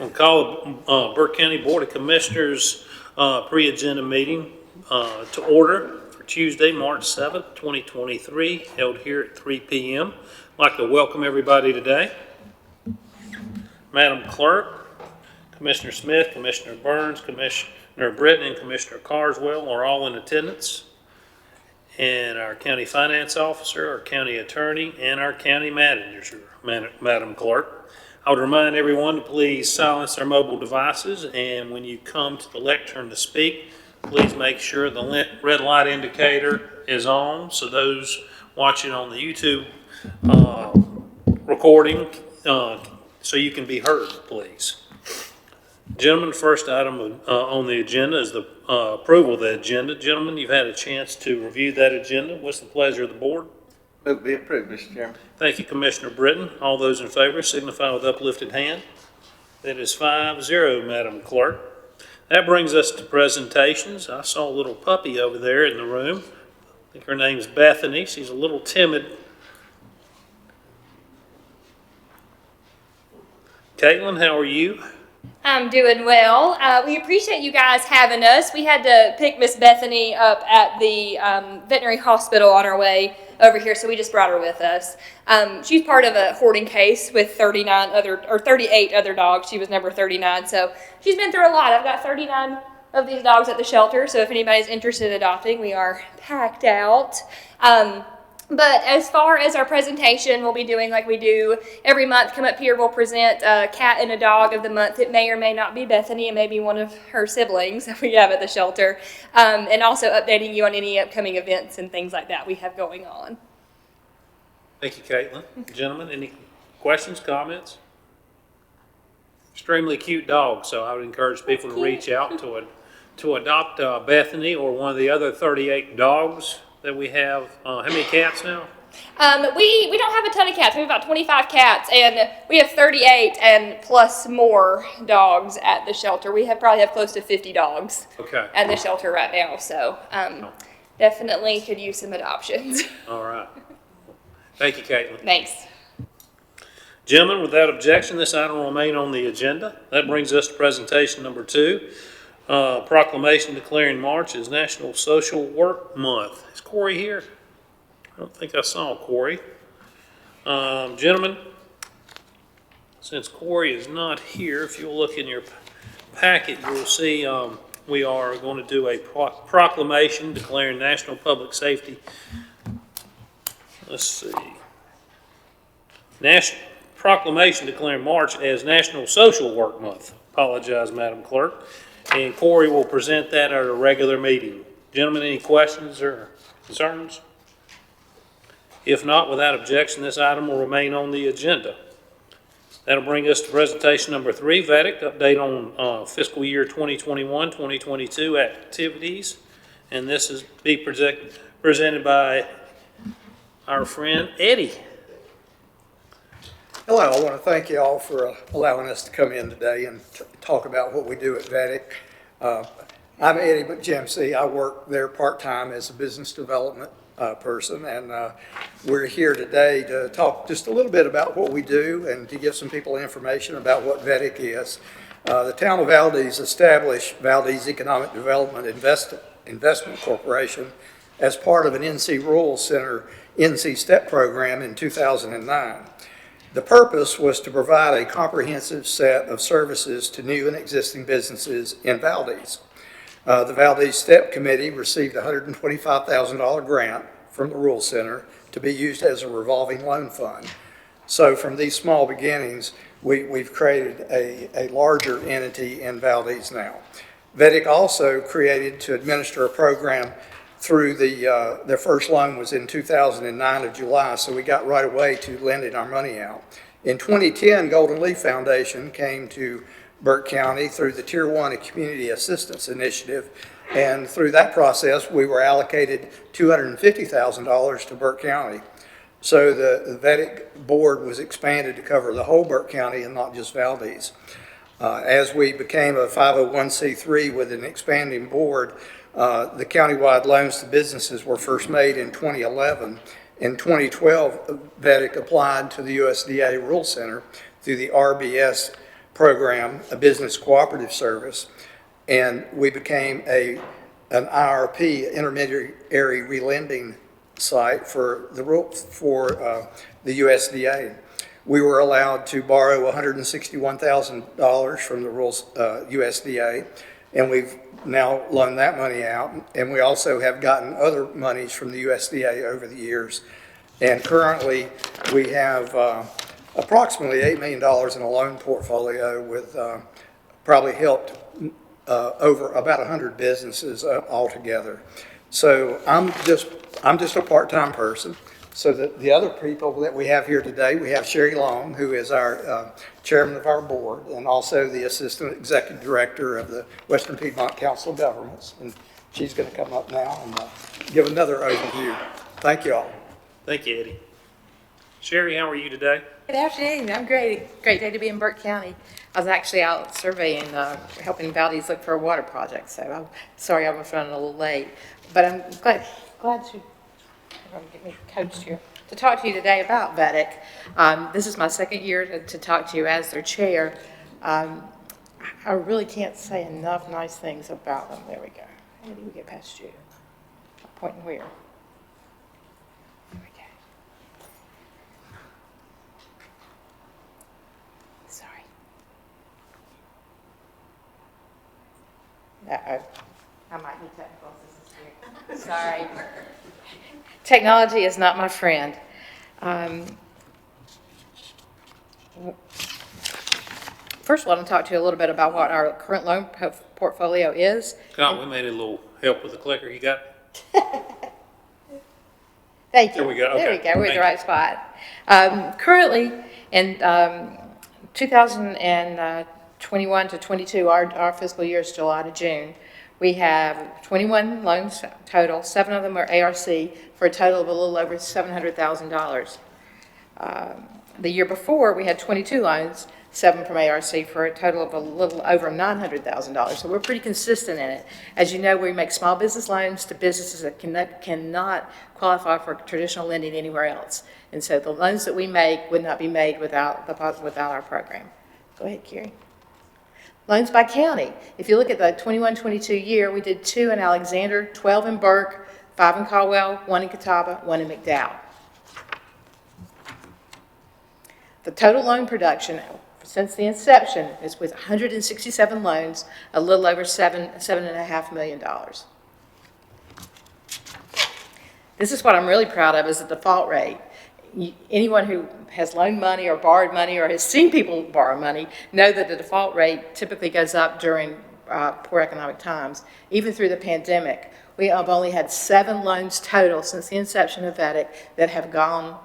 We'll call Burke County Board of Commissioners pre-agenda meeting to order for Tuesday, March 7th, 2023, held here at 3 p.m. I'd like to welcome everybody today. Madam Clerk, Commissioner Smith, Commissioner Burns, Commissioner Britton, and Commissioner Carswell are all in attendance. And our County Finance Officer, our County Attorney, and our County Manager, Madam Clerk. I would remind everyone to please silence their mobile devices, and when you come to the lectern to speak, please make sure the red light indicator is on, so those watching on the YouTube recording, so you can be heard, please. Gentlemen, first item on the agenda is the approval of the agenda. Gentlemen, you've had a chance to review that agenda. What's the pleasure of the board? Move to be approved, Mr. Chairman. Thank you, Commissioner Britton. All those in favor signify with uplifted hand. That is 5-0, Madam Clerk. That brings us to presentations. I saw a little puppy over there in the room. I think her name's Bethany. She's a little timid. Caitlin, how are you? I'm doing well. We appreciate you guys having us. We had to pick Miss Bethany up at the veterinary hospital on our way over here, so we just brought her with us. She's part of a hoarding case with 38 other dogs. She was number 39, so she's been through a lot. I've got 39 of these dogs at the shelter, so if anybody's interested in adopting, we are packed out. But as far as our presentation, we'll be doing like we do every month. Come up here, we'll present a cat and a dog of the month. It may or may not be Bethany. It may be one of her siblings that we have at the shelter. And also updating you on any upcoming events and things like that we have going on. Thank you, Caitlin. Gentlemen, any questions, comments? Extremely cute dog, so I would encourage people to reach out to adopt Bethany or one of the other 38 dogs that we have. How many cats now? We don't have a ton of cats. We have about 25 cats, and we have 38 and plus more dogs at the shelter. We probably have close to 50 dogs at the shelter right now, so definitely could use some adoptions. All right. Thank you, Caitlin. Thanks. Gentlemen, without objection, this item will remain on the agenda. That brings us to presentation number 2. Proclamation declaring March as National Social Work Month. Is Corey here? I don't think I saw Corey. Gentlemen, since Corey is not here, if you'll look in your packet, you'll see we are going to do a proclamation declaring National Public Safety. Let's see. Proclamation declaring March as National Social Work Month. Apologize, Madam Clerk. And Corey will present that at a regular meeting. Gentlemen, any questions or concerns? If not, without objection, this item will remain on the agenda. That'll bring us to presentation number 3, VEDIC, update on fiscal year 2021-2022 activities. And this is presented by our friend Eddie. Hello, I want to thank you all for allowing us to come in today and talk about what we do at VEDIC. I'm Eddie McJimsey. I work there part-time as a business development person, and we're here today to talk just a little bit about what we do and to give some people information about what VEDIC is. The town of Valdez established Valdez Economic Development Investment Corporation as part of an NC Rural Center NC STEP program in 2009. The purpose was to provide a comprehensive set of services to new and existing businesses in Valdez. The Valdez STEP Committee received a $125,000 grant from the Rural Center to be used as a revolving loan fund. So from these small beginnings, we've created a larger entity in Valdez now. VEDIC also created to administer a program through their first loan was in 2009 of July, so we got right away to lending our money out. In 2010, Golden Leaf Foundation came to Burke County through the Tier 1 Community Assistance Initiative, and through that process, we were allocated $250,000 to Burke County. So the VEDIC board was expanded to cover the whole Burke County and not just Valdez. As we became a 501c3 with an expanding board, the countywide loans to businesses were first made in 2011. In 2012, VEDIC applied to the USDA Rural Center through the RBS program, a business cooperative service, and we became an IRP, intermediary relending site for the USDA. We were allowed to borrow $161,000 from the rural USDA, and we've now loaned that money out. And we also have gotten other monies from the USDA over the years. And currently, we have approximately $8 million in a loan portfolio with probably helped over about 100 businesses altogether. So I'm just a part-time person. So the other people that we have here today, we have Sherry Long, who is our chairman of our board, and also the assistant executive director of the Western Piedmont Council of Governments. And she's going to come up now and give another overview. Thank you all. Thank you, Eddie. Sherry, how are you today? Good afternoon. I'm great. Great day to be in Burke County. I was actually out surveying, helping Valdez look for a water project, so I'm sorry I was running a little late. But I'm glad to get me coached here to talk to you today about VEDIC. This is my second year to talk to you as their chair. I really can't say enough nice things about them. There we go. How do we get past you? Pointing where? There we go. Sorry. I might need technical assistance here. Sorry. Technology is not my friend. First of all, I want to talk to you a little bit about what our current loan portfolio is. Come on, we made a little help with the clicker. You got it? Thank you. There we go. There Okay. we go. We're at Thank the right spot. Currently, in 2021 to 22, our fiscal year is July to June. We have 21 loans total. 7 of them are ARC for a total of a little over $700,000. The year before, we had 22 loans, 7 from ARC for a total of a little over $900,000. So we're pretty consistent in it. As you know, we make small business loans to businesses that cannot qualify for traditional lending anywhere else. And so the loans that we make would not be made without our program. Go ahead, Carrie. Loans by county. If you look at the 21-22 year, we did 2 in Alexander, 12 in Burke, 5 in Caldwell, 1 in Catawba, 1 in McDowell. The total loan production since the inception is with 167 loans, a little over $7.5 million. This is what I'm really proud of, is the default rate. Anyone who has loaned money or borrowed money or has seen people borrow money know that the default rate typically goes up during poor economic times. Even through the pandemic, we have only had 7 loans total since the inception of VEDIC that have gone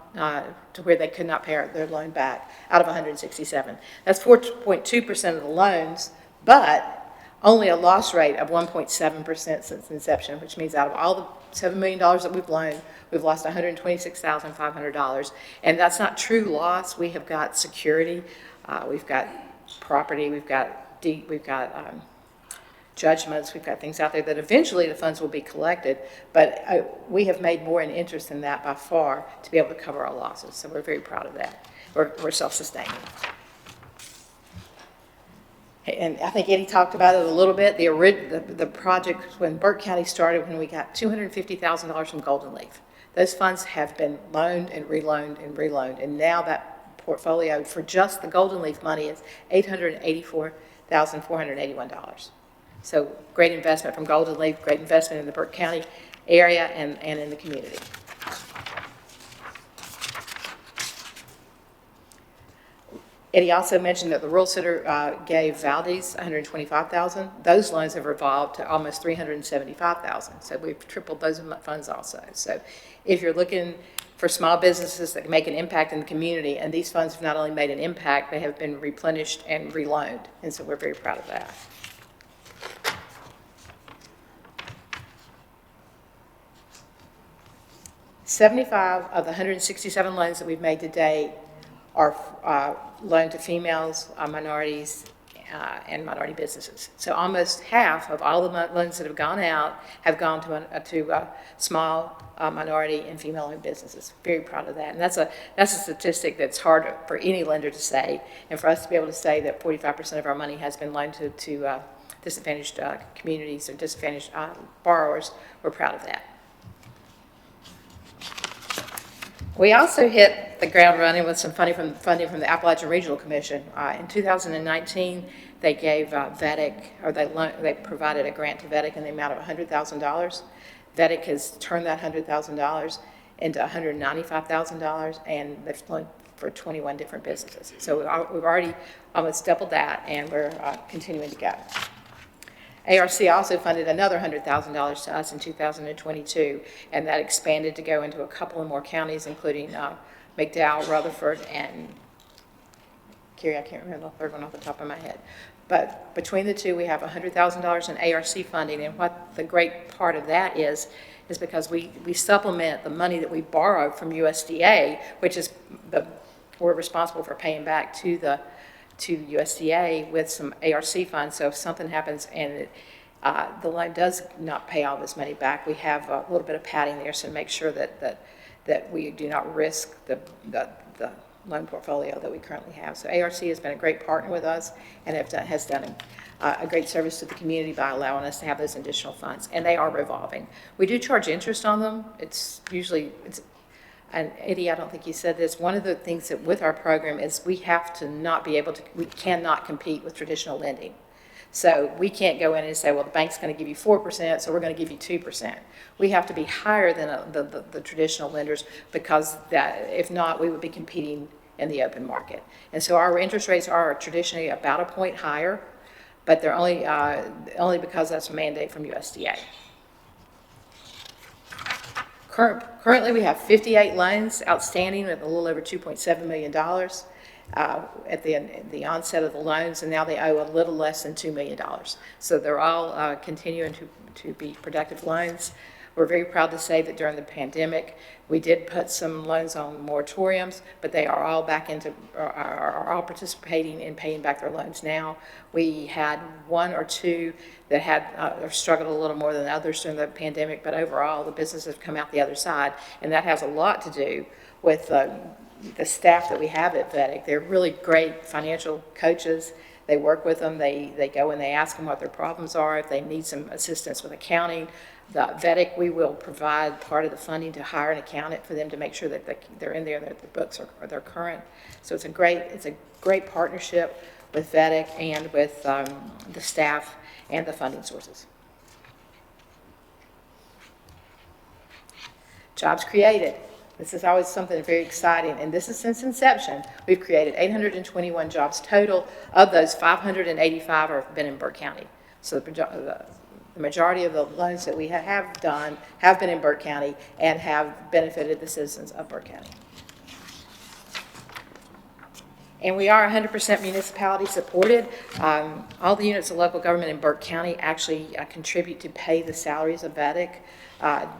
to where they could not pay their loan back out of 167. That's 4.2% of the loans, but only a loss rate of 1.7% since inception, which means out of all the $7 million that we've loaned, we've lost $126,500. And that's not true loss. We have got security, we've got property, we've got judgments, we've got things out there that eventually the funds will be collected, but we have made more in interest than that by far to be able to cover our losses. So we're very proud of that. We're self-sustaining. And I think Eddie talked about it a little bit. The project when Burke County started, when we got $250,000 from Golden Leaf. Those funds have been loaned and reloaned and reloaned, and now that portfolio for just the Golden Leaf money is $884,481. So great investment from Golden Leaf, great investment in the Burke County area and in the community. Eddie also mentioned that the Rural Center gave Valdez $125,000. Those loans have revolved to almost $375,000. So we've tripled those funds also. So if you're looking for small businesses that can make an impact in the community, and these funds have not only made an impact, they have been replenished and reloaned. And so we're very proud of that. $75 of the 167 loans that we've made to date are loaned to females, minorities, and minority businesses. So almost half of all the loans that have gone out have gone to small minority and female-owned businesses. Very proud of that. And that's a statistic that's hard for any lender to say, and for us to be able to say that 45% of our money has been loaned to disadvantaged communities or disadvantaged borrowers, we're proud of that. We also hit the ground running with some funding from the Appalachian Regional Commission. In 2019, they gave VEDIC, or they provided a grant to VEDIC in the amount of $100,000. VEDIC has turned that $100,000 into $195,000, and they've loaned for 21 different businesses. So we've already almost doubled that, and we're continuing to go. ARC also funded another $100,000 to us in 2022, and that expanded to go into a couple of more counties, including McDowell, Rutherford, and Cary. I can't remember the third one off the top of my head. But between the two, we have $100,000 in ARC funding, and what the great part of that is because we supplement the money that we borrow from USDA, which is we're responsible for paying back to USDA with some ARC funds. So if something happens and the loan does not pay all this money back, we have a little bit of padding there to make sure that we do not risk the loan portfolio that we currently have. So ARC has been a great partner with us and has done a great service to the community by allowing us to have those additional funds, and they are revolving. We do charge interest on them. It's usually, and Eddie, I don't think you said this, one of the things that with our program is we cannot compete with traditional lending. So we can't go in and say, well, the bank's going to give you 4%, so we're going to give you 2%. We have to be higher than the traditional lenders, because if not, we would be competing in the open market. And so our interest rates are traditionally about a point higher, but they're only because that's a mandate from USDA. Currently, we have 58 loans outstanding with a little over $2.7 million at the onset of the loans, and now they owe a little less than $2 million. So they're all continuing to be productive loans. We're very proud to say that during the pandemic, we did put some loans on moratoriums, but they are all are all participating in paying back their loans now. We had one or two that had struggled a little more than others during the pandemic, but overall the businesses have come out the other side, and that has a lot to do with the staff that we have at VEDIC. They're really great financial coaches. They work with them. They go and they ask them what their problems are. If they need some assistance with accounting, the VEDIC, we will provide part of the funding to hire an accountant for them to make sure that they're in there, that the books are current. So it's a great partnership with VEDIC and with the staff and the funding sources. Jobs created. This is always something very exciting, and this is since inception. We've created 821 jobs total. Of those, 585 have been in Burke County. So the majority of the loans that we have done have been in Burke County and have benefited the citizens of Burke County. And we are 100% municipality supported. All the units of local government in Burke County actually contribute to pay the salaries of VEDIC.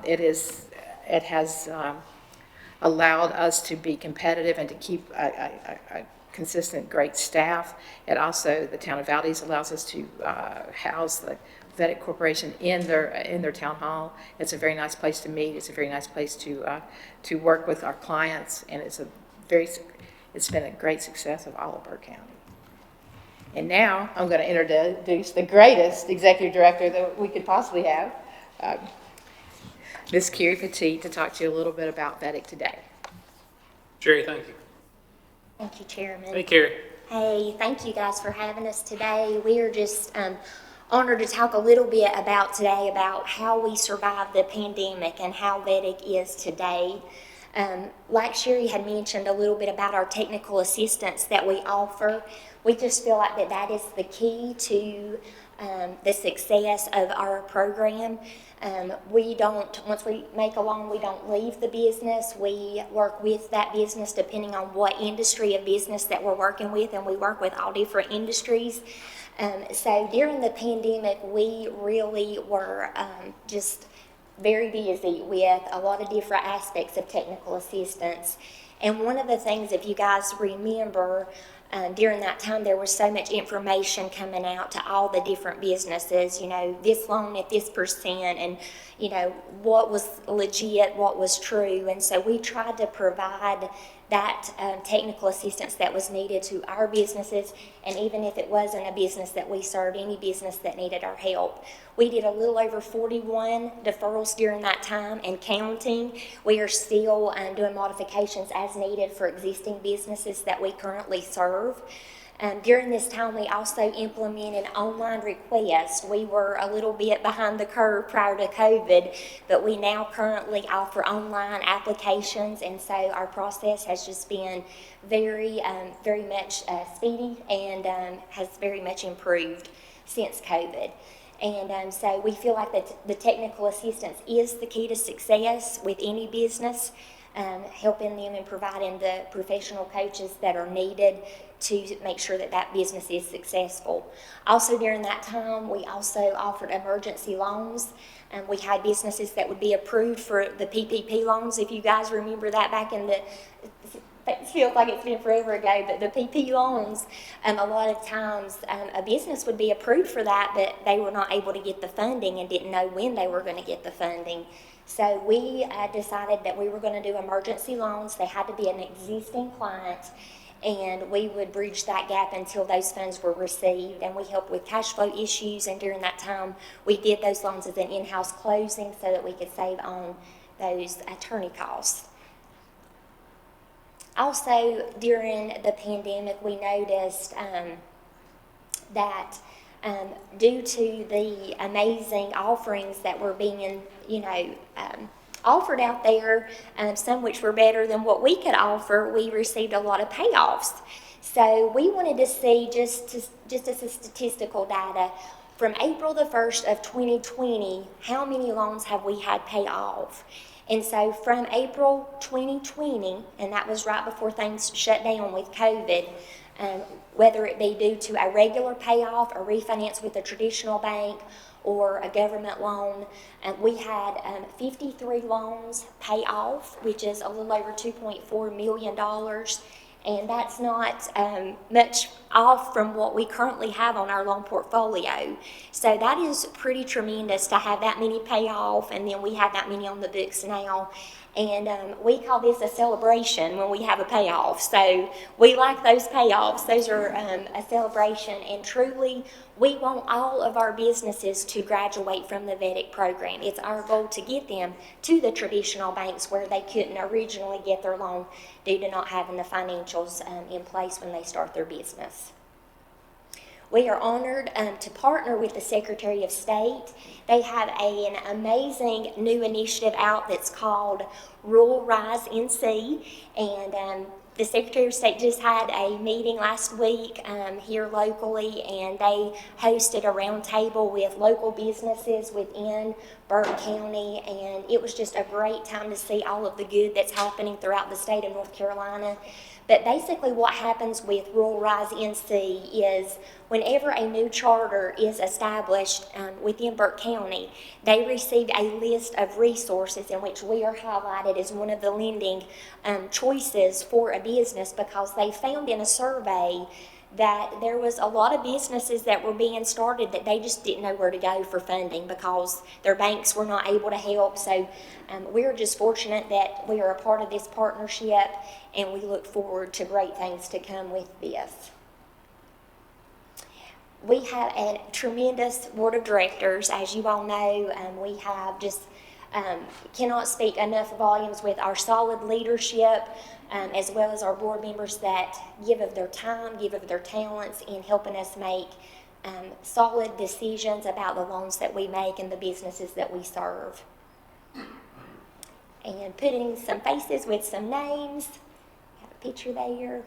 It has allowed us to be competitive and to keep a consistent, great staff. It also, the town of Valdez allows us to house the VEDIC Corporation in their town hall. It's a very nice place to meet. It's a very nice place to work with our clients, and it's been a great success of all of Burke County. And now I'm going to introduce the greatest executive director that we could possibly have, Ms. Carrie Petit, to talk to you a little bit about VEDIC today. Jerry, thank you. Thank you, Chairman. Hey, Carrie. Hey, thank you guys for having us today. We are just honored to talk a little bit today about how we survived the pandemic and how VEDIC is today. Like Sherry had mentioned a little bit about our technical assistance that we offer. We just feel like that is the key to the success of our program. Once we make a loan, we don't leave the business. We work with that business depending on what industry of business that we're working with, and we work with all different industries. So during the pandemic, we really were just very busy with a lot of different aspects of technical assistance. And one of the things, if you guys remember, During that time, there was so much information coming out to all the different businesses, this loan at this percent, and, what was legit, what was true. And so we tried to provide that technical assistance that was needed to our businesses, and even if it wasn't a business that we served, any business that needed our help. We did a little over 41 deferrals during that time and counting. We are still doing modifications as needed for existing businesses that we currently serve. During this time, we also implemented online requests. We were a little bit behind the curve prior to COVID, but we now currently offer online applications, and so our process has just been very much speedy and has very much improved since COVID. And so we feel like that the technical assistance is the key to success with any business, helping them and providing the professional coaches that are needed to make sure that that business is successful. Also during that time, we also offered emergency loans. We had businesses that would be approved for the PPP loans. If you guys remember that back in the, it feels like it's been forever ago, but the PP loans, a lot of times a business would be approved for that, but they were not able to get the funding and didn't know when they were going to get the funding. So we decided that we were going to do emergency loans. They had to be an existing client, and we would bridge that gap until those funds were received. And we helped with cash flow issues, and during that time, we did those loans as an in-house closing so that we could save on those attorney costs. Also, during the pandemic, we noticed that due to the amazing offerings that were being, offered out there, some which were better than what we could offer, we received a lot of payoffs. So we wanted to see, just as a statistical data, from April the 1st of 2020, how many loans have we had pay off? And so from April 2020, and that was right before things shut down with COVID, whether it be due to a regular payoff, a refinance with a traditional bank, or a government loan, we had 53 loans pay off, which is a little over $2.4 million. And that's not much off from what we currently have on our loan portfolio. So that is pretty tremendous to have that many pay off, and then we have that many on the books now. And we call this a celebration when we have a payoff. So we like those payoffs. Those are a celebration, and truly we want all of our businesses to graduate from the VEDIC program. It's our goal to get them to the traditional banks where they couldn't originally get their loan due to not having the financials in place when they start their business. We are honored to partner with the Secretary of State. They have an amazing new initiative out that's called Rural Rise NC, and the Secretary of State just had a meeting last week here locally, and they hosted a roundtable with local businesses within Burke County, and it was just a great time to see all of the good that's happening throughout the state of North Carolina. But basically what happens with Rural Rise NC is whenever a new charter is established within Burke County, they receive a list of resources in which we are highlighted as one of the lending choices for a business, because they found in a survey that there was a lot of businesses that were being started that they just didn't know where to go for funding because their banks were not able to help. So we're just fortunate that we are a part of this partnership, and we look forward to great things to come with this. We have a tremendous board of directors. As you all know, we have just cannot speak enough volumes with our solid leadership, as well as our board members that give of their time, give of their talents in helping us make solid decisions about the loans that we make and the businesses that we serve. And putting some faces with some names. Have a picture there.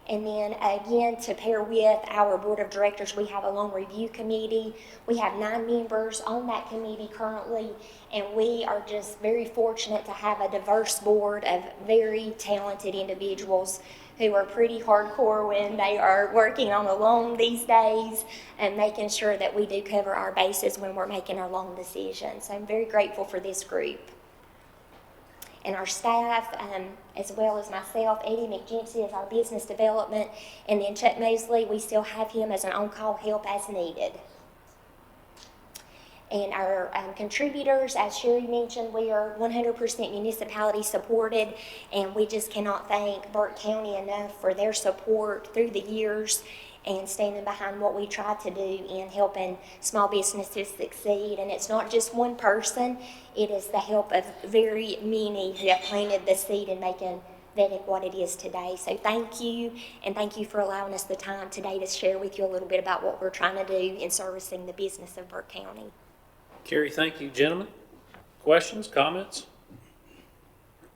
And then again, to pair with our board of directors, we have a loan review committee. We have 9 members on that committee currently, and we are just very fortunate to have a diverse board of very talented individuals who are pretty hardcore when they are working on a loan these days, and making sure that we do cover our bases when we're making our loan decisions. So I'm very grateful for this group. And our staff, as well as myself, Eddie McGinty is our business development, and then Chuck Mosley, we still have him as an on-call help as needed. And our contributors, as Sherry mentioned, we are 100% municipality supported, and we just cannot thank Burke County enough for their support through the years and standing behind what we try to do in helping small businesses succeed. And it's not just one person, it is the help of very many who have planted the seed in making Vedic what it is today. So thank you, and thank you for allowing us the time today to share with you a little bit about what we're trying to do in servicing the business of Burke County. Carrie, thank you. Gentlemen, questions, comments?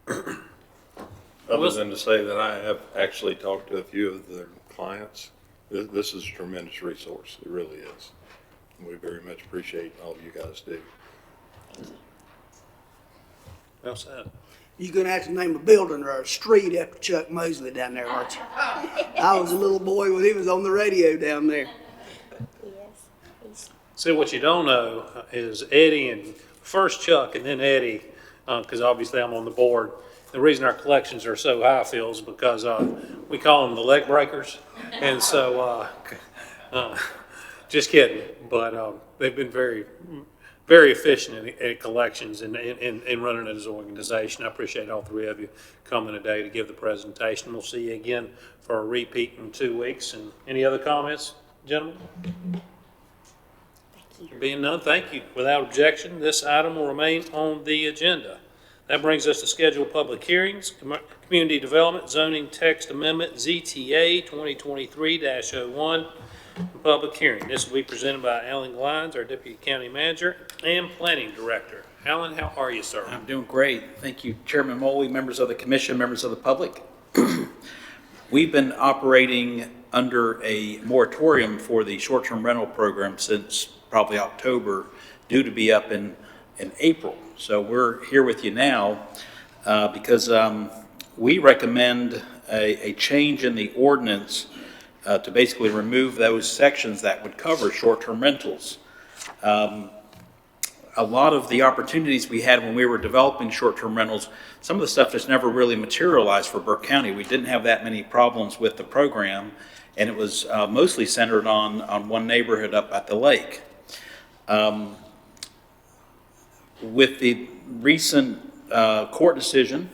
Other than to say that I have actually talked to a few of their clients. This is a tremendous resource. It really is. And we very much appreciate all you guys do. Well said. You're gonna have to name a building or a street after Chuck Mosley down there, aren't you? I was a little boy when he was on the radio down there. Yes. See, what you don't know is Eddie and first Chuck and then Eddie, because obviously I'm on the board. The reason our collections are so high, Phil, is because we call them the leg breakers. And so, just kidding. But they've been very, very efficient at collections and running it as an organization. I appreciate all three of you coming today to give the presentation. We'll see you again for a repeat in 2 weeks. And any other comments, gentlemen? Thank you. Being none, thank you. Without objection, this item will remain on the agenda. That brings us to scheduled public hearings, Community Development Zoning Text Amendment, ZTA 2023-01, public hearing. This will be presented by Alan Glines, our Deputy County Manager and Planning Director. Alan, how are you, sir? I'm doing great. Thank you, Chairman Moley, members of the commission, members of the public. We've been operating under a moratorium for the short-term rental program since probably October, due to be up in April. So we're here with you now because we recommend a change in the ordinance to basically remove those sections that would cover short-term rentals. A lot of the opportunities we had when we were developing short-term rentals, some of the stuff just never really materialized for Burke County. We didn't have that many problems with the program, and it was mostly centered on one neighborhood up at the lake. With the recent court decision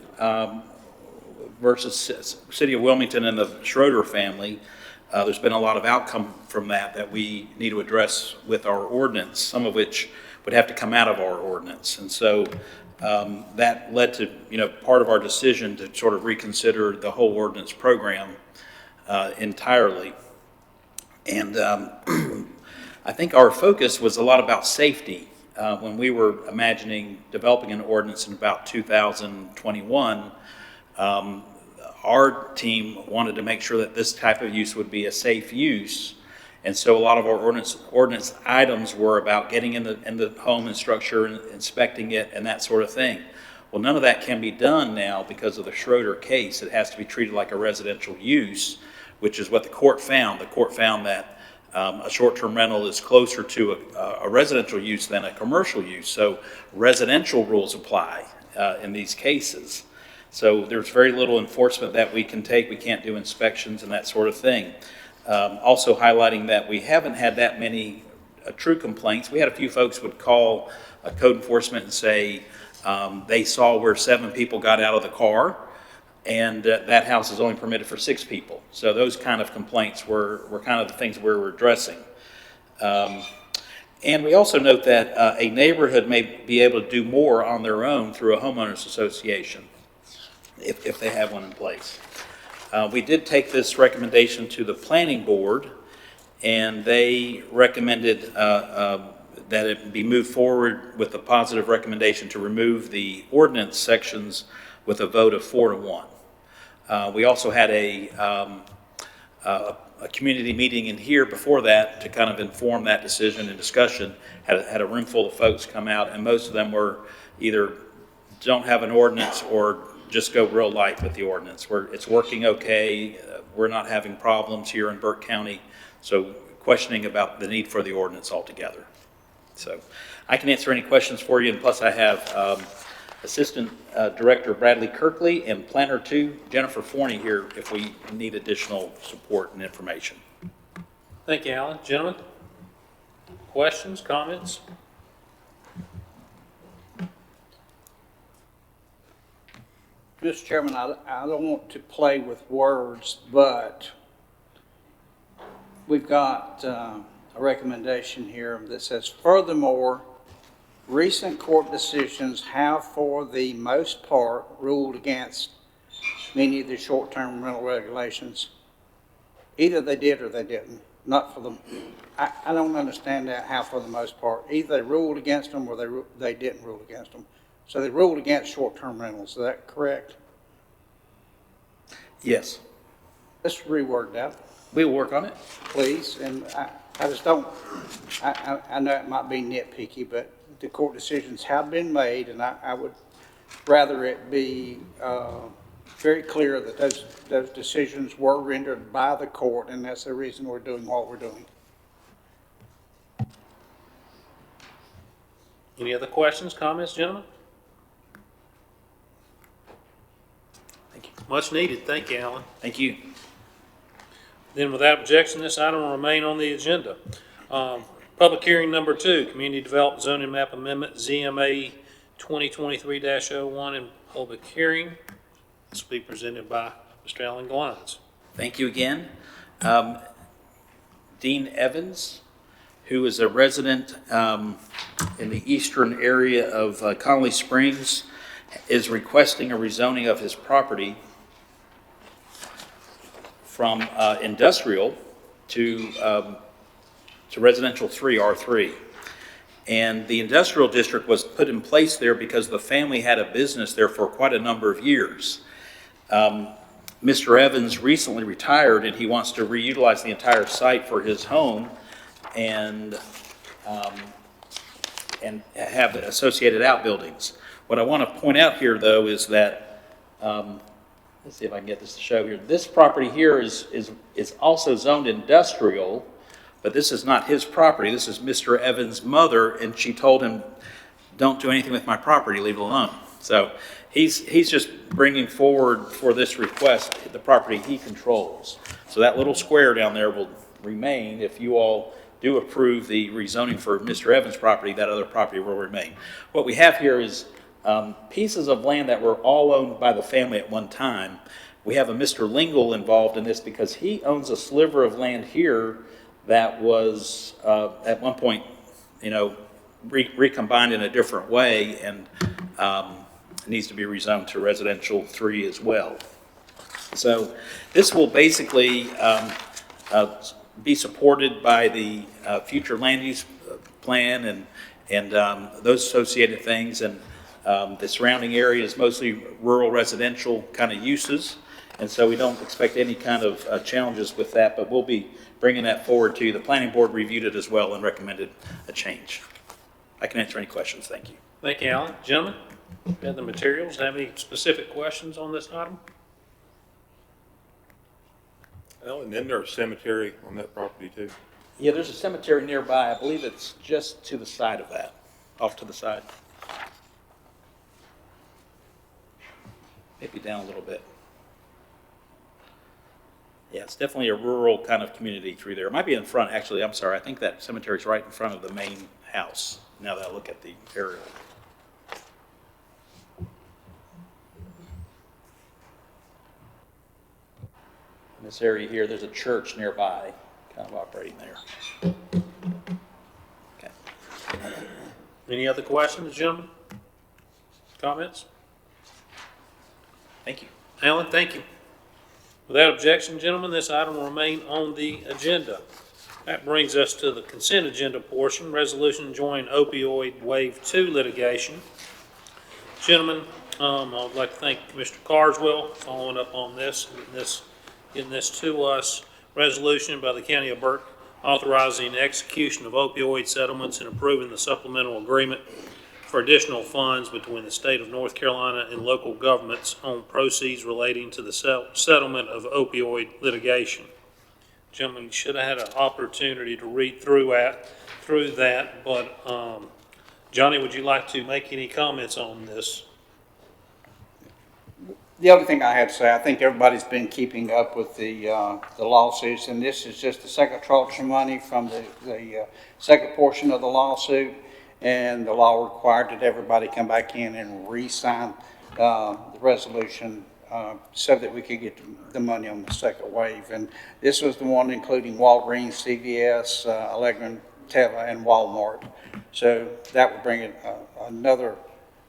versus City of Wilmington and the Schroeder family, there's been a lot of outcome from that we need to address with our ordinance, some of which would have to come out of our ordinance. And so that led to, part of our decision to sort of reconsider the whole ordinance program entirely. And I think our focus was a lot about safety. When we were imagining developing an ordinance in about 2021, our team wanted to make sure that this type of use would be a safe use. And so a lot of our ordinance items were about getting in the home and structure and inspecting it and that sort of thing. Well, none of that can be done now because of the Schroeder case. It has to be treated like a residential use, which is what the court found. The court found that a short-term rental is closer to a residential use than a commercial use. So residential rules apply in these cases. So there's very little enforcement that we can take. We can't do inspections and that sort of thing. Also highlighting that we haven't had that many true complaints. We had a few folks would call code enforcement and say they saw where 7 people got out of the car, and that house is only permitted for 6 people. So those kind of complaints were kind of the things we were addressing. And we also note that a neighborhood may be able to do more on their own through a homeowners association if they have one in place. We did take this recommendation to the planning board, and they recommended that it be moved forward with a positive recommendation to remove the ordinance sections with a vote of 4-1. We also had a community meeting in here before that to kind of inform that decision and discussion. Had a room full of folks come out, and most of them were either don't have an ordinance or just go real light with the ordinance. It's working okay. We're not having problems here in Burke County, so questioning about the need for the ordinance altogether. So I can answer any questions for you, and plus I have Assistant Director Bradley Kirkley, and Planner 2 Jennifer Forney here if we need additional support and information. Thank you, Alan. Gentlemen, questions, comments? Mr. Chairman, I don't want to play with words, but we've got a recommendation here that says, furthermore, recent court decisions have for the most part ruled against many of the short-term rental regulations. Either they did or they didn't, not for them. I don't understand that, how for the most part. Either they ruled against them or they didn't rule against them. So they ruled against short-term rentals, is that correct? Yes. Let's reword that, We will work on it. please. And I just don't, I know it might be nitpicky, but the court decisions have been made, and I would rather it be very clear that those decisions were rendered by the court, and that's the reason we're doing what we're doing. Any other questions, comments, gentlemen? Thank you. Much needed. Thank you, Alan. Thank you. Then without objection, this item will remain on the agenda. Public hearing number 2, Community Development Zoning Map Amendment, ZMA 2023-01 in public hearing. This will be presented by Mr. Alan Glines. Thank you again. Dean Evans, who is a resident in the eastern area of Connolly Springs, is requesting a rezoning of his property from industrial to residential 3, R3. And the industrial district was put in place there because the family had a business there for quite a number of years. Mr. Evans recently retired, and he wants to reutilize the entire site for his home and have associated outbuildings. What I want to point out here, though, is that, let's see if I can get this to show here. This property here is also zoned industrial, but this is not his property. This is Mr. Evans' mother, and she told him, don't do anything with my property, leave it alone. So he's just bringing forward for this request the property he controls. So that little square down there will remain. If you all do approve the rezoning for Mr. Evans' property, that other property will remain. What we have here is pieces of land that were all owned by the family at one time. We have a Mr. Lingle involved in this because he owns a sliver of land here that was at one point, recombined in a different way and needs to be rezoned to residential 3 as well. So this will basically be supported by the future land use plan and those associated things. And the surrounding area is mostly rural residential kind of uses. And so we don't expect any kind of challenges with that, but we'll be bringing that forward to you. The planning board reviewed it as well and recommended a change. I can answer any questions. Thank you. Thank you, Alan. Gentlemen, you have the materials. Have any specific questions on this item? Alan, isn't there a cemetery on that property too? Yeah, there's a cemetery nearby. I believe it's just to the side of that, off to the side. Maybe down a little bit. Yeah, it's definitely a rural kind of community through there. It might be in front, actually. I'm sorry. I think that cemetery's right in front of the main house, now that I look at the aerial. In this area here, there's a church nearby, kind of operating there. Okay. Any other questions, gentlemen? Comments? Thank you. Alan, thank you. Without objection, gentlemen, this item will remain on the agenda. That brings us to the consent agenda portion, resolution joining opioid wave 2 litigation. Gentlemen, I would like to thank Mr. Carswell following up on this, getting this to us. Resolution by the County of Burke authorizing the execution of opioid settlements and approving the supplemental agreement for additional funds between the state of North Carolina and local governments on proceeds relating to the settlement of opioid litigation. Gentlemen, you should have had an opportunity to read through that, but Johnny, would you like to make any comments on this? The other thing I had to say, I think everybody's been keeping up with the lawsuits, and this is just the second tranche of money from the second portion of the lawsuit, and the law required that everybody come back in and re-sign the resolution so that we could get the money on the second wave. And this was the one including Walgreens, CVS, Allegra, Teva, and Walmart. So that would bring it another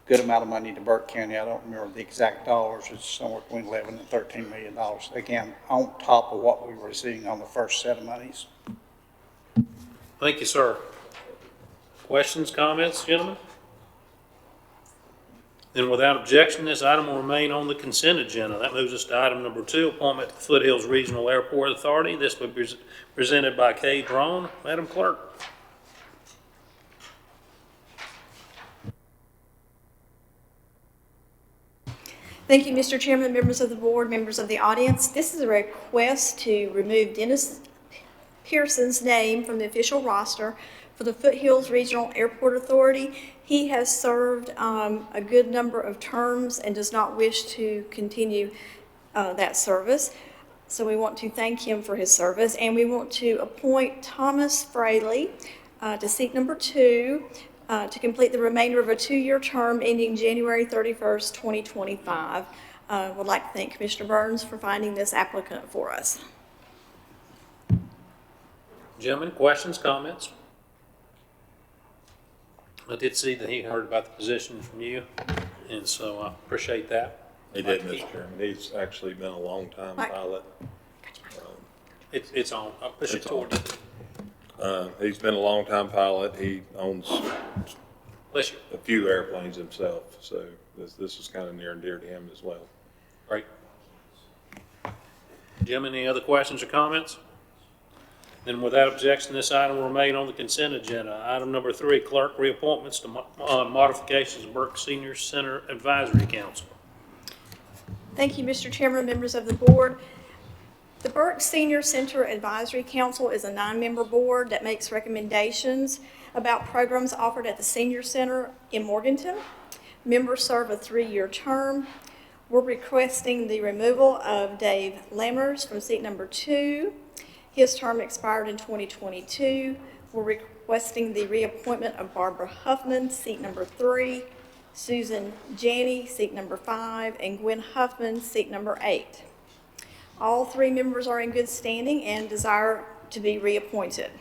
good amount of money to Burke County. I don't remember the exact dollars. It's somewhere between $11 and $13 million. Again, on top of what we were receiving on the first set of monies. Thank you, sir. Questions, comments, gentlemen? Then without objection, this item will remain on the consent agenda. That moves us to item number 2, appointment to the Foothills Regional Airport Authority. This will be presented by Kay Drone. Madam Clerk. Thank you, Mr. Chairman, members of the board, members of the audience. This is a request to remove Dennis Pearson's name from the official roster for the Foothills Regional Airport Authority. He has served a good number of terms and does not wish to continue that service. So we want to thank him for his service, and we want to appoint Thomas Fraley to seat number 2 to complete the remainder of a 2-year term ending January 31st, 2025. Would like to thank Commissioner Burns for finding this applicant for us. Gentlemen, questions, comments? I did see that he heard about the position from you, and so I appreciate that. He did, Mr. Chairman. He's actually been a long-time pilot. It's on. I'll push it towards you. He's been a long-time pilot. He owns Bless you. a few airplanes himself, so this is kind of near and dear to him as well. Great. Gentlemen, any other questions or comments? Then without objection, this item will remain on the consent agenda. Item number 3, clerk, reappointments to modifications of Burke Senior Center Advisory Council. Thank you, Mr. Chairman, members of the board. The Burke Senior Center Advisory Council is a 9-member board that makes recommendations about programs offered at the Senior Center in Morganton. Members serve a 3-year term. We're requesting the removal of Dave Lammers from seat number 2. His term expired in 2022. We're requesting the reappointment of Barbara Huffman, seat number 3, Susan Janney, seat number 5, and Gwen Huffman, seat number 8. All 3 members are in good standing and desire to be reappointed.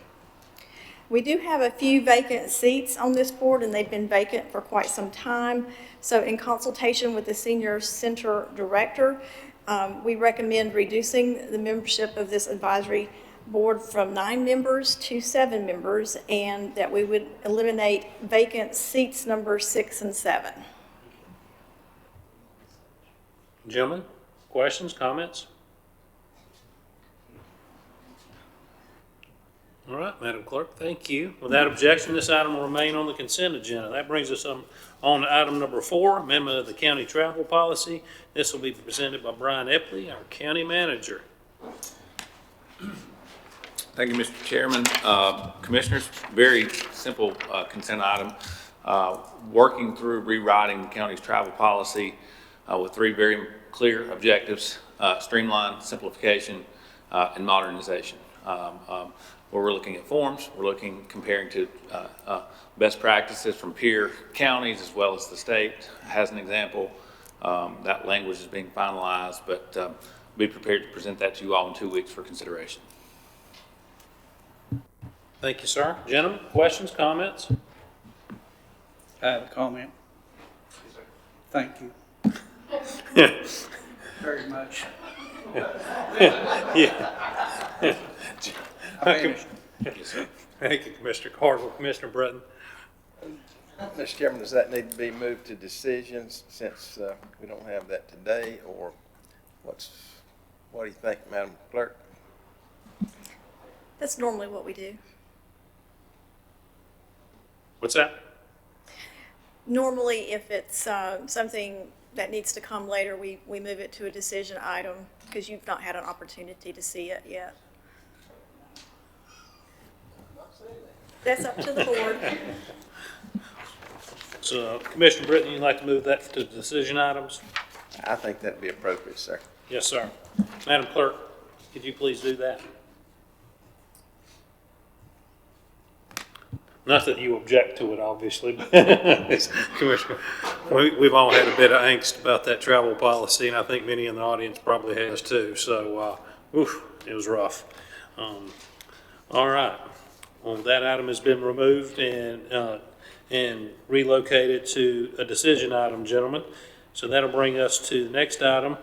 We do have a few vacant seats on this board, and they've been vacant for quite some time. So in consultation with the Senior Center Director, we recommend reducing the membership of this advisory board from 9 members to 7 members, and that we would eliminate vacant seats number 6 and 7. Gentlemen, questions, comments? All right, Madam Clerk, thank you. Without objection, this item will remain on the consent agenda. That brings us on to item number 4, amendment of the county travel policy. This will be presented by Brian Epley, our county manager. Thank you, Mr. Chairman. Commissioners, very simple consent item. Working through rewriting the county's travel policy with 3 very clear objectives: streamline, simplification, and modernization. Where we're looking at forms, we're comparing to best practices from peer counties as well as the state. As an example, that language is being finalized, but be prepared to present that to you all in 2 weeks for consideration. Thank you, sir. Gentlemen, questions, comments? I have a comment. Thank you very much. Yeah. I finished. Yes, sir. Thank you, Commissioner Carville. Commissioner Breton. Mr. Chairman, does that need to be moved to decisions since we don't have that today, or what do you think, Madam Clerk? That's normally what we do. What's that? Normally, if it's something that needs to come later, we move it to a decision item because you've not had an opportunity to see it yet. That's up to the board. So, Commissioner Britton, you'd like to move that to decision items? I think that'd be appropriate, sir. Yes, sir. Madam Clerk, could you please do that? Not that you object to it, obviously, but Commissioner, we've all had a bit of angst about that travel policy, and I think many in the audience probably has too. So, it was rough. All right. Well, that item has been removed and relocated to a decision item, gentlemen. So that'll bring us to the next item.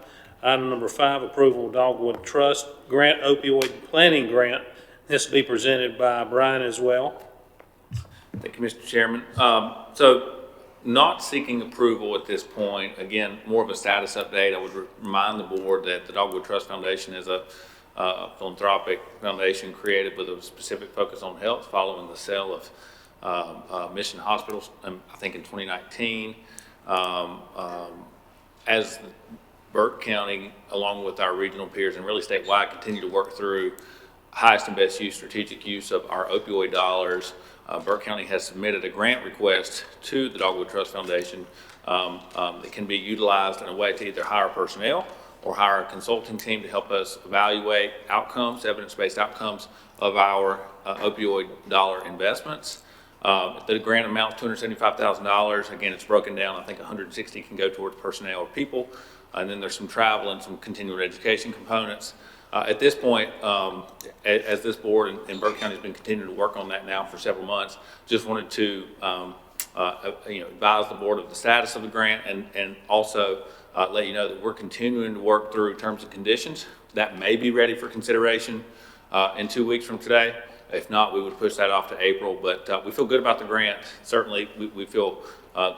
Item number 5, approval of Dogwood Trust Grant Opioid Planning Grant. This will be presented by Brian as well. Thank you, Mr. Chairman. So not seeking approval at this point. Again, more of a status update. I would remind the board that the Dogwood Trust Foundation is a philanthropic foundation created with a specific focus on health following the sale of Mission Hospitals, I think in 2019. As Burke County, along with our regional peers and really statewide, continue to work through highest and best use, strategic use of our opioid dollars, Burke County has submitted a grant request to the Dogwood Trust Foundation that can be utilized in a way to either hire personnel or hire a consulting team to help us evaluate outcomes, evidence-based outcomes of our opioid dollar investments. The grant amount is $275,000. Again, it's broken down. I think 160 can go towards personnel or people, and then there's some travel and some continuing education components. At this point, as this board and Burke County has been continuing to work on that now for several months, just wanted to advise the board of the status of the grant and also let you know that we're continuing to work through terms and conditions that may be ready for consideration in 2 weeks from today. If not, we would push that off to April, but we feel good about the grant. Certainly, we feel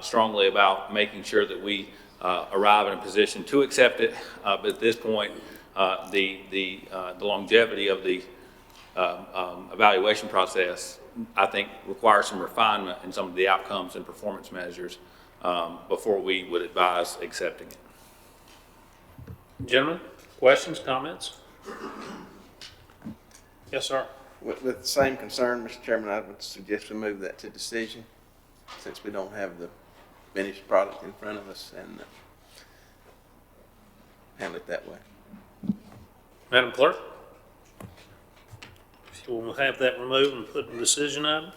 strongly about making sure that we arrive in a position to accept it, but at this point, the longevity of the evaluation process, I think, requires some refinement in some of the outcomes and performance measures before we would advise accepting it. Gentlemen, questions, comments? Yes, sir. With the same concern, Mr. Chairman, I would suggest we move that to decision since we don't have the finished product in front of us and handle it that way. Madam Clerk? If you will have that removed and put in decision item.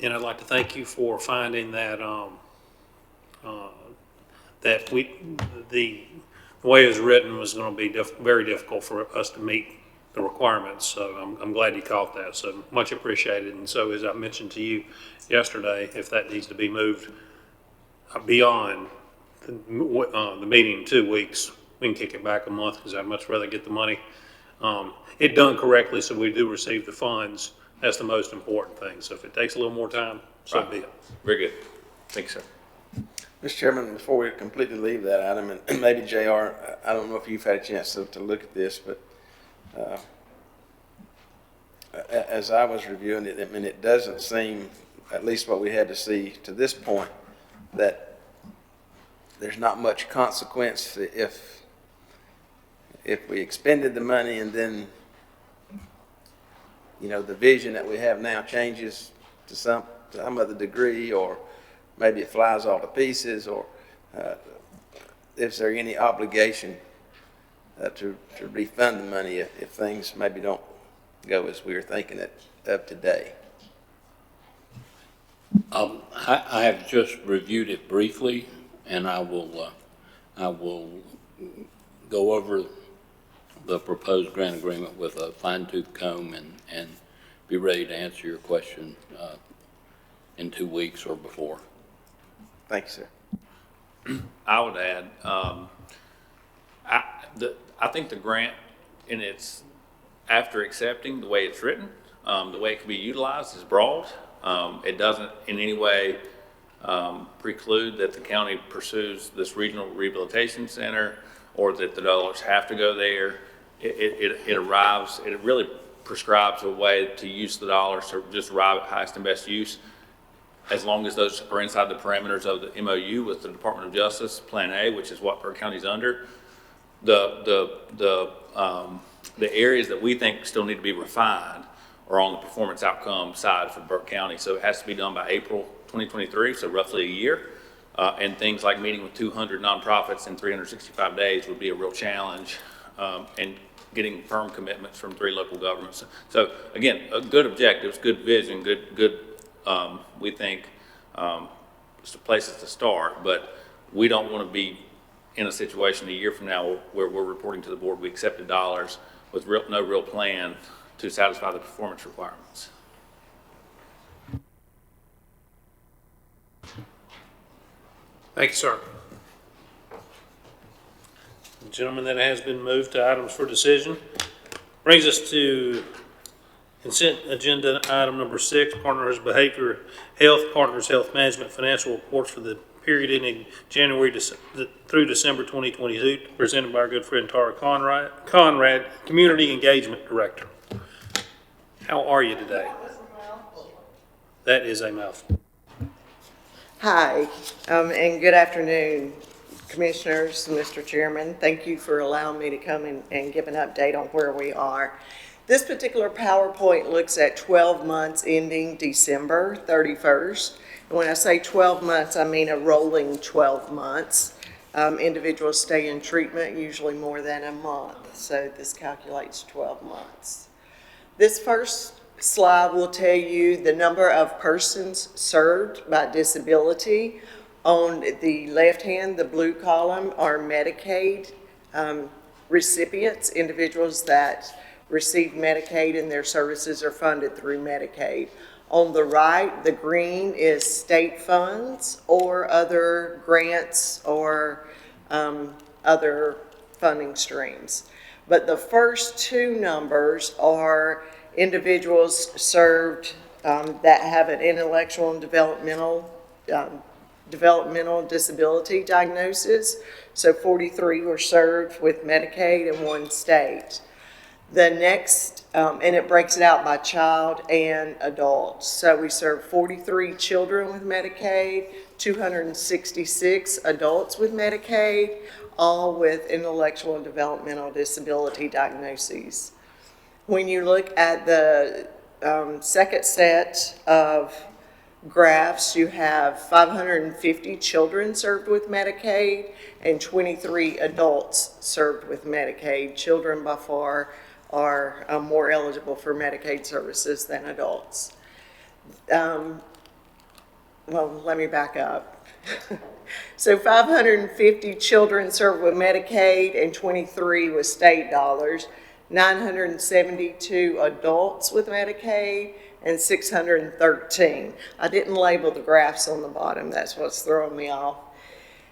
And I'd like to thank you for finding that the way it was written was going to be very difficult for us to meet the requirements. So I'm glad you caught that. So much appreciated. And so as I mentioned to you yesterday, if that needs to be moved beyond the meeting in 2 weeks, we can kick it back a month because I'd much rather get the money it done correctly so we do receive the funds. That's the most important thing. So if it takes a little more time, so be it. Very good. Thank you, sir. Mr. Chairman, before we completely leave that item, and maybe JR, I don't know if you've had a chance to look at this, but as I was reviewing it, I mean, it doesn't seem, at least what we had to see to this point, that there's not much consequence if we expended the money and then, the vision that we have now changes to some other degree, or maybe it flies all to pieces, or is there any obligation to refund the money if things maybe don't go as we were thinking of today? I have just reviewed it briefly, and I will go over the proposed grant agreement with a fine-tooth comb and be ready to answer your question in 2 weeks or before. Thank you, sir. I would add, I think the grant after accepting the way it's written, the way it can be utilized is broad. It doesn't in any way preclude that the county pursues this regional rehabilitation center or that the dollars have to go there. It really prescribes a way to use the dollars to just arrive at highest and best use, as long as those are inside the parameters of the MOU with the Department of Justice, Plan A, which is what Burke County's under. The areas that we think still need to be refined are on the performance outcome side for Burke County. So it has to be done by April 2023, so roughly a year. And things like meeting with 200 nonprofits in 365 days would be a real challenge, and getting firm commitments from 3 local governments. So again, good objectives, good vision, good, we think, places to start, but we don't want to be in a situation a year from now where we're reporting to the board we accepted dollars with no real plan to satisfy the performance requirements. Thank you, sir. Gentlemen, that has been moved to items for decision. Brings us to consent agenda item number 6, Partners Behavior Health, Partners Health Management Financial Reports for the period ending January through December 2022, presented by our good friend Tara Conrad, Community Engagement Director. How are you today? That is a mouthful. Hi, and good afternoon, Commissioners, Mr. Chairman. Thank you for allowing me to come and give an update on where we are. This particular PowerPoint looks at 12 months ending December 31st. And when I say 12 months, I mean a rolling 12 months. Individuals stay in treatment usually more than a month, so this calculates 12 months. This first slide will tell you the number of persons served by disability. On the left hand, the blue column, are Medicaid recipients, individuals that receive Medicaid and their services are funded through Medicaid. On the right, the green is state funds or other grants or other funding streams. But the first 2 numbers are individuals served that have an intellectual and developmental disability diagnosis. So 43 were served with Medicaid in 1 state. The next, and it breaks it out by child and adult. So we serve 43 children with Medicaid, 266 adults with Medicaid, all with intellectual and developmental disability diagnoses. When you look at the second set of graphs, you have 550 children served with Medicaid and 23 adults served with Medicaid. Children by far are more eligible for Medicaid services than adults. Well, let me back up. So 550 children served with Medicaid and 23 with state dollars, 972 adults with Medicaid, and 613. I didn't label the graphs on the bottom. That's what's throwing me off.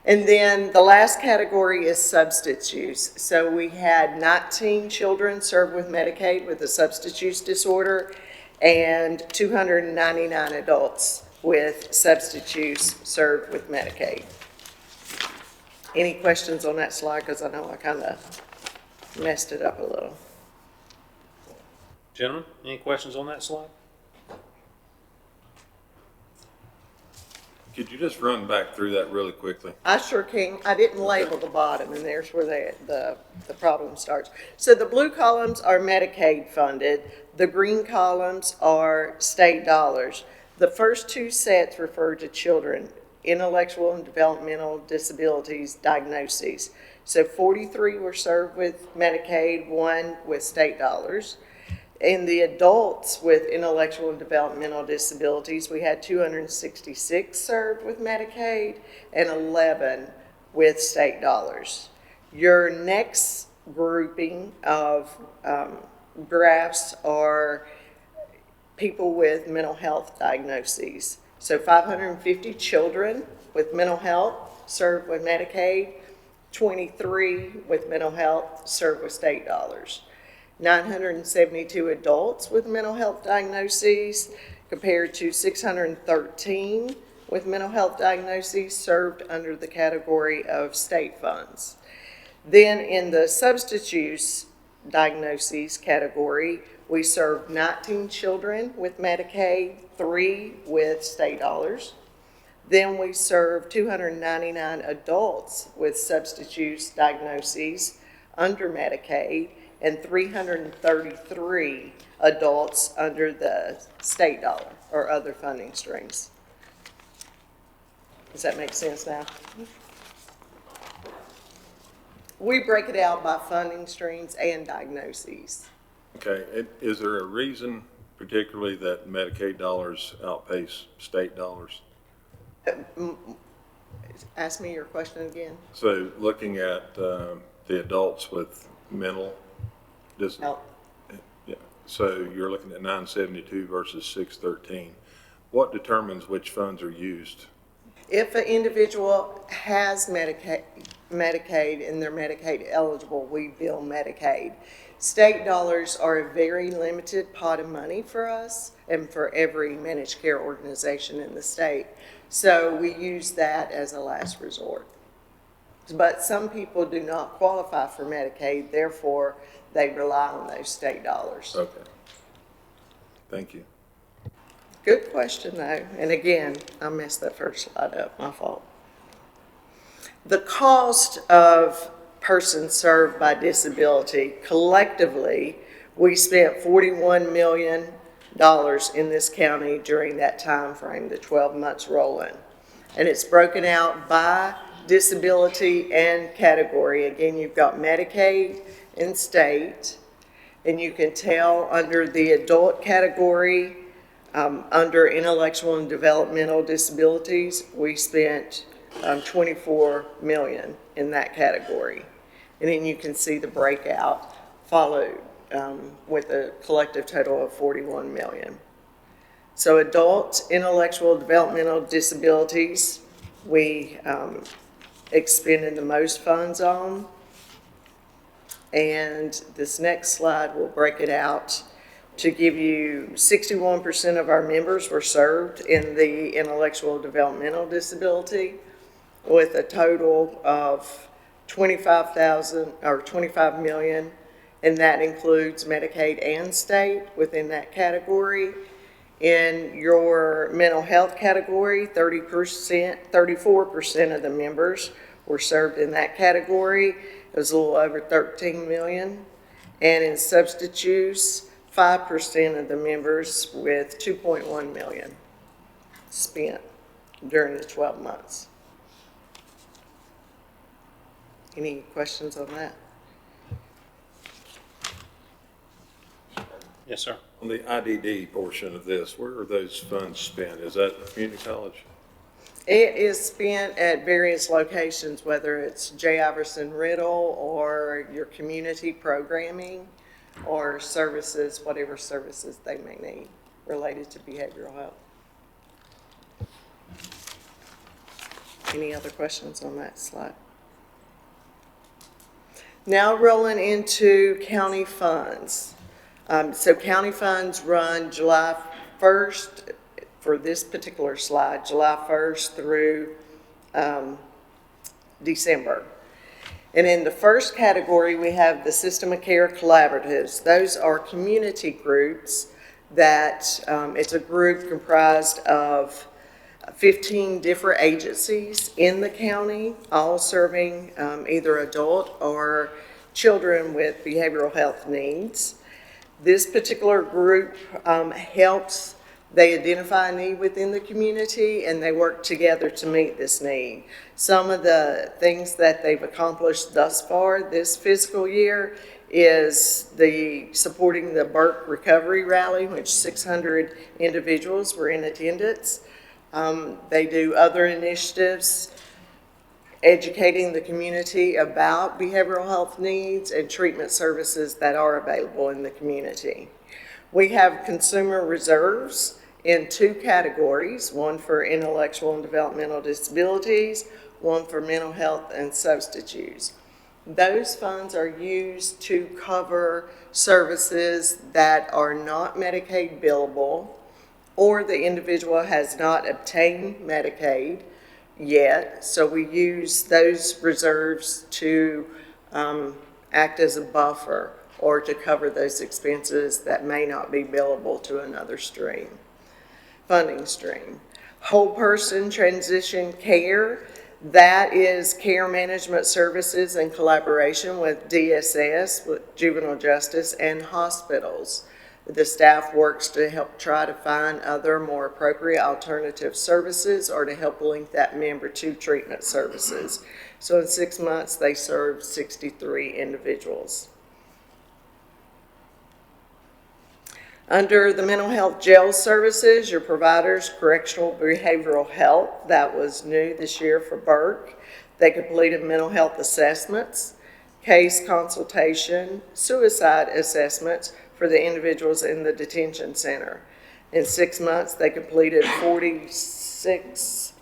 And then the last category is substance use. So we had 19 children served with Medicaid with a substance use disorder and 299 adults with substance use served with Medicaid. Any questions on that slide? Because I know I kind of messed it up a little. Gentlemen, any questions on that slide? Could you just run back through that really quickly? I sure can. I didn't label the bottom, and there's where the problem starts. So the blue columns are Medicaid funded. The green columns are state dollars. The first 2 sets refer to children, intellectual and developmental disabilities diagnoses. So 43 were served with Medicaid, 1 with state dollars. In the adults with intellectual and developmental disabilities, we had 266 served with Medicaid and 11 with state dollars. Your next grouping of graphs are people with mental health diagnoses. So 550 children with mental health served with Medicaid, 23 with mental health served with state dollars. 972 adults with mental health diagnoses compared to 613 with mental health diagnoses served under the category of state funds. Then in the substance use diagnoses category, we served 19 children with Medicaid, 3 with state dollars. Then we served 299 adults with substance use diagnoses under Medicaid, and 333 adults under the state dollar or other funding streams. Does that make sense now? We break it out by funding streams and diagnoses. Okay, is there a reason particularly that Medicaid dollars outpace state dollars? Ask me your question again. So looking at the adults with mental Oh. yeah, so you're looking at 972 versus 613. What determines which funds are used? If an individual has Medicaid and they're Medicaid eligible, we bill Medicaid. State dollars are a very limited pot of money for us and for every managed care organization in the state. So we use that as a last resort. But some people do not qualify for Medicaid, therefore they rely on those state dollars. Okay. Thank you. Good question though, and again, I messed that first slide up, my fault. The cost of persons served by disability, collectively, we spent $41 million in this county during that time frame, the 12 months rolling. And it's broken out by disability and category. Again, you've got Medicaid and state, and you can tell under the adult category, under intellectual and developmental disabilities, we spent 24 million in that category. And then you can see the breakout followed with a collective total of 41 million. So adult intellectual developmental disabilities, we expended the most funds on. And this next slide will break it out to give you 61% of our members were served in the intellectual developmental disability with a total of 25 million, and that includes Medicaid and state within that category. In your mental health category, 34% of the members were served in that category. It was a little over 13 million. And in substance use, 5% of the members with 2.1 million spent during the 12 months. Any questions on that? Yes, sir. On the IDD portion of this, where are those funds spent? Is that community college? It is spent at various locations, whether it's J. Iverson Riddle or your community programming or services, whatever services they may need related to behavioral health. Any other questions on that slide? Now rolling into county funds. So county funds run July 1st, for this particular slide, July 1st through December. And in the first category, we have the System of Care Collaboratives. Those are community groups that, it's a group comprised of 15 different agencies in the county, all serving either adult or children with behavioral health needs. This particular group helps, they identify a need within the community and they work together to meet this need. Some of the things that they've accomplished thus far this fiscal year is supporting the Burke Recovery Rally, which 600 individuals were in attendance. They do other initiatives, educating the community about behavioral health needs and treatment services that are available in the community. We have consumer reserves in 2 categories, one for intellectual and developmental disabilities, one for mental health and substance use. Those funds are used to cover services that are not Medicaid billable, or the individual has not obtained Medicaid yet. So we use those reserves to act as a buffer or to cover those expenses that may not be billable to another stream, funding stream. Whole person transition care, that is care management services in collaboration with DSS, with juvenile justice and hospitals. The staff works to help try to find other more appropriate alternative services or to help link that member to treatment services. So in 6 months, they served 63 individuals. Under the mental health jail services, your providers, correctional behavioral health, that was new this year for Burke. They completed mental health assessments, case consultation, suicide assessments for the individuals in the detention center. In 6 months, they completed 46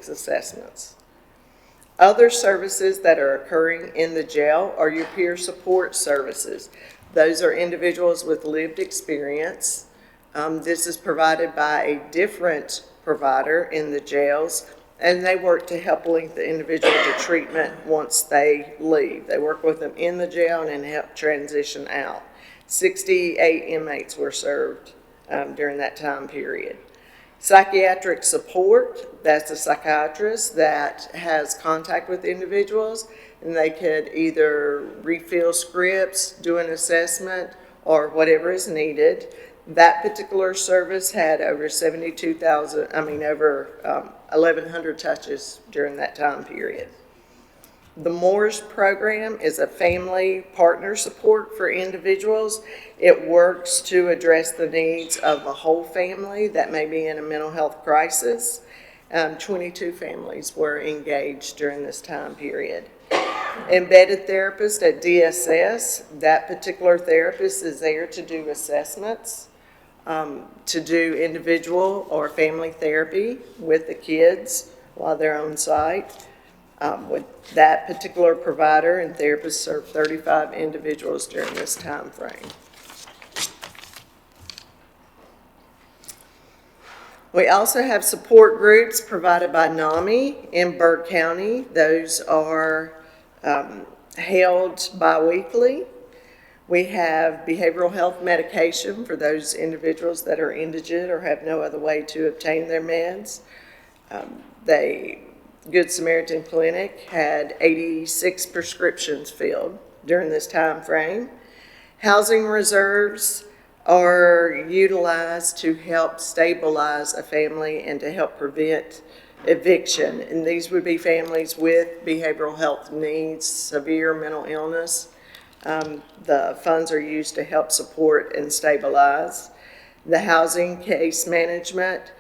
assessments. Other services that are occurring in the jail are your peer support services. Those are individuals with lived experience. This is provided by a different provider in the jails, and they work to help link the individual to treatment once they leave. They work with them in the jail and then help transition out. 68 inmates were served during that time period. Psychiatric support, that's a psychiatrist that has contact with individuals, and they could either refill scripts, do an assessment, or whatever is needed. That particular service had over 1,100 touches during that time period. The Moores program is a family partner support for individuals. It works to address the needs of a whole family that may be in a mental health crisis. 22 families were engaged during this time period. Embedded therapist at DSS, that particular therapist is there to do assessments, to do individual or family therapy with the kids while they're on site. With that particular provider and therapist served 35 individuals during this time frame. We also have support groups provided by NAMI in Burke County. Those are held bi-weekly. We have behavioral health medication for those individuals that are indigent or have no other way to obtain their meds. Good Samaritan Clinic had 86 prescriptions filled during this time frame. Housing reserves are utilized to help stabilize a family and to help prevent eviction. And these would be families with behavioral health needs, severe mental illness. The funds are used to help support and stabilize. The housing case management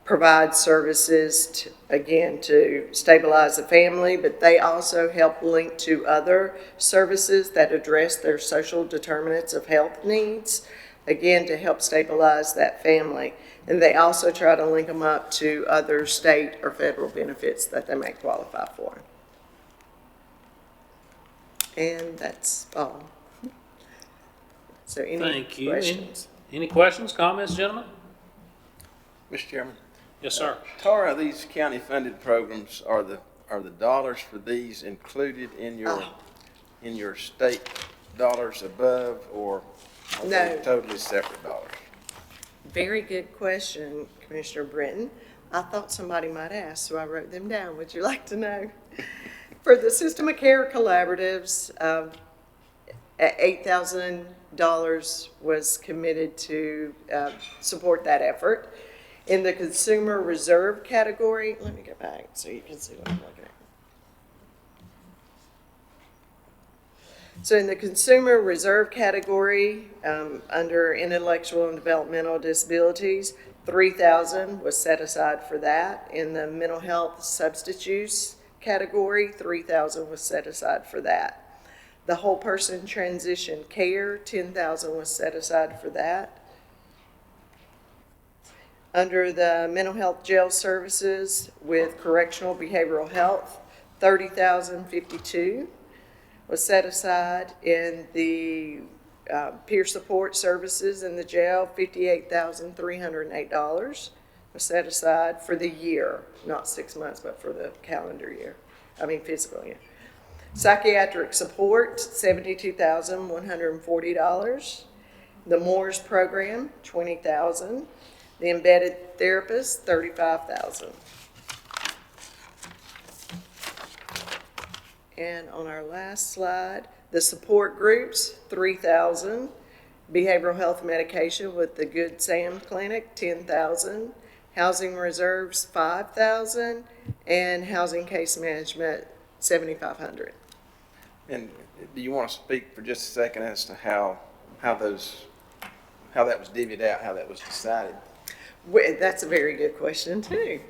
provide services, to stabilize the family, but they also help link to other services that address their social determinants of health needs, again, to help stabilize that family. And they also try to link them up to other state or federal benefits that they may qualify for. And that's all. So any questions? Any questions, comments, gentlemen? Mr. Chairman? Yes, sir. Tara, these county-funded programs, are the dollars for these included in your state dollars above, or are they totally separate dollars? Very good question, Commissioner Britton. I thought somebody might ask, so I wrote them down. Would you like to know? For the System of Care Collaboratives, $8,000 was committed to support that effort. In the Consumer Reserve category, let me go back so you can see what I'm looking at. So in the Consumer Reserve category, under intellectual and developmental disabilities, $3,000 was set aside for that. In the mental health substance use category, $3,000 was set aside for that. The whole person transition care, $10,000 was set aside for that. Under the mental health jail services with correctional behavioral health, $30,052 was set aside. In the peer support services in the jail, $58,308 was set aside for the year, not 6 months, but for the calendar year, fiscal year. Psychiatric support, $72,140. The Moores program, $20,000. The embedded therapist, $35,000. And on our last slide, the support groups, $3,000. Behavioral health medication with the Good Sam Clinic, $10,000. Housing reserves, $5,000. And housing case management, $7,500. And do you want to speak for just a second as to how that was divvied out, how that was decided? That's a very good question, too.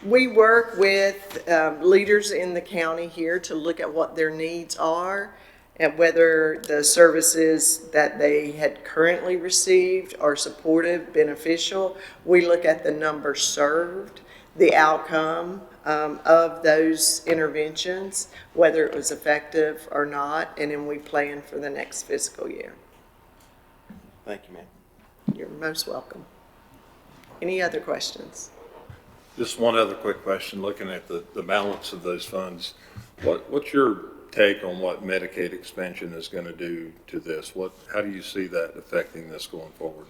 We work with leaders in the county here to look at what their needs are and whether the services that they had currently received are supportive, beneficial. We look at the number served, the outcome of those interventions, whether it was effective or not, and then we plan for the next fiscal year. Thank you, ma'am. You're most welcome. Any other questions? Just one other quick question, looking at the balance of those funds, what's your take on what Medicaid expansion is going to do to this? How do you see that affecting this going forward?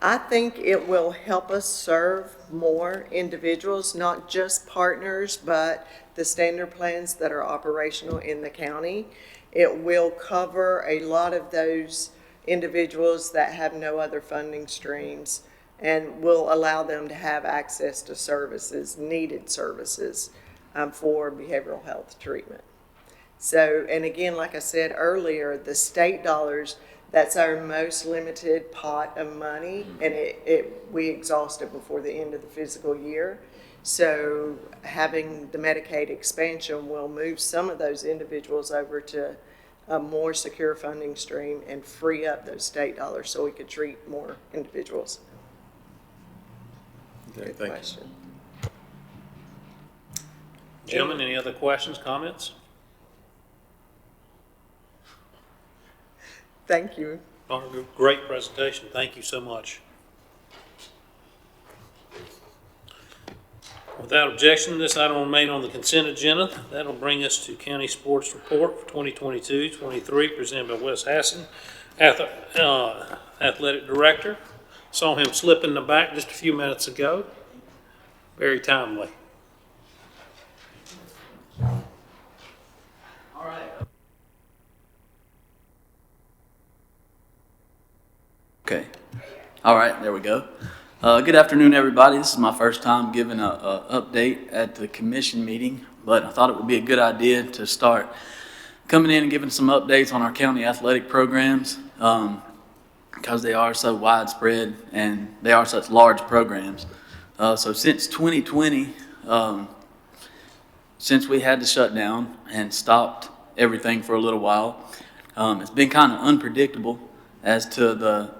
I think it will help us serve more individuals, not just partners, but the standard plans that are operational in the county. It will cover a lot of those individuals that have no other funding streams and will allow them to have access to services, needed services for behavioral health treatment. So, and again, like I said earlier, the state dollars, that's our most limited pot of money, and we exhaust it before the end of the fiscal year. So having the Medicaid expansion will move some of those individuals over to a more secure funding stream and free up those state dollars so we could treat more individuals. Okay, Good thank question. Gentlemen, any other questions, comments? Thank you. Great presentation. Thank you so much. Without objection, this item will remain on the consent agenda. That'll bring us to County Sports Report for 2022-23, presented by Wes Hassan, Athletic Director. Saw him slip in the back just a few minutes ago. Very timely. Okay. All right, there we go. Good afternoon, everybody. This is my first time giving an update at the commission meeting, but I thought it would be a good idea to start coming in and giving some updates on our county athletic programs because they are so widespread and they are such large programs. So since 2020, since we had to shut down and stopped everything for a little while, it's been kind of unpredictable as to the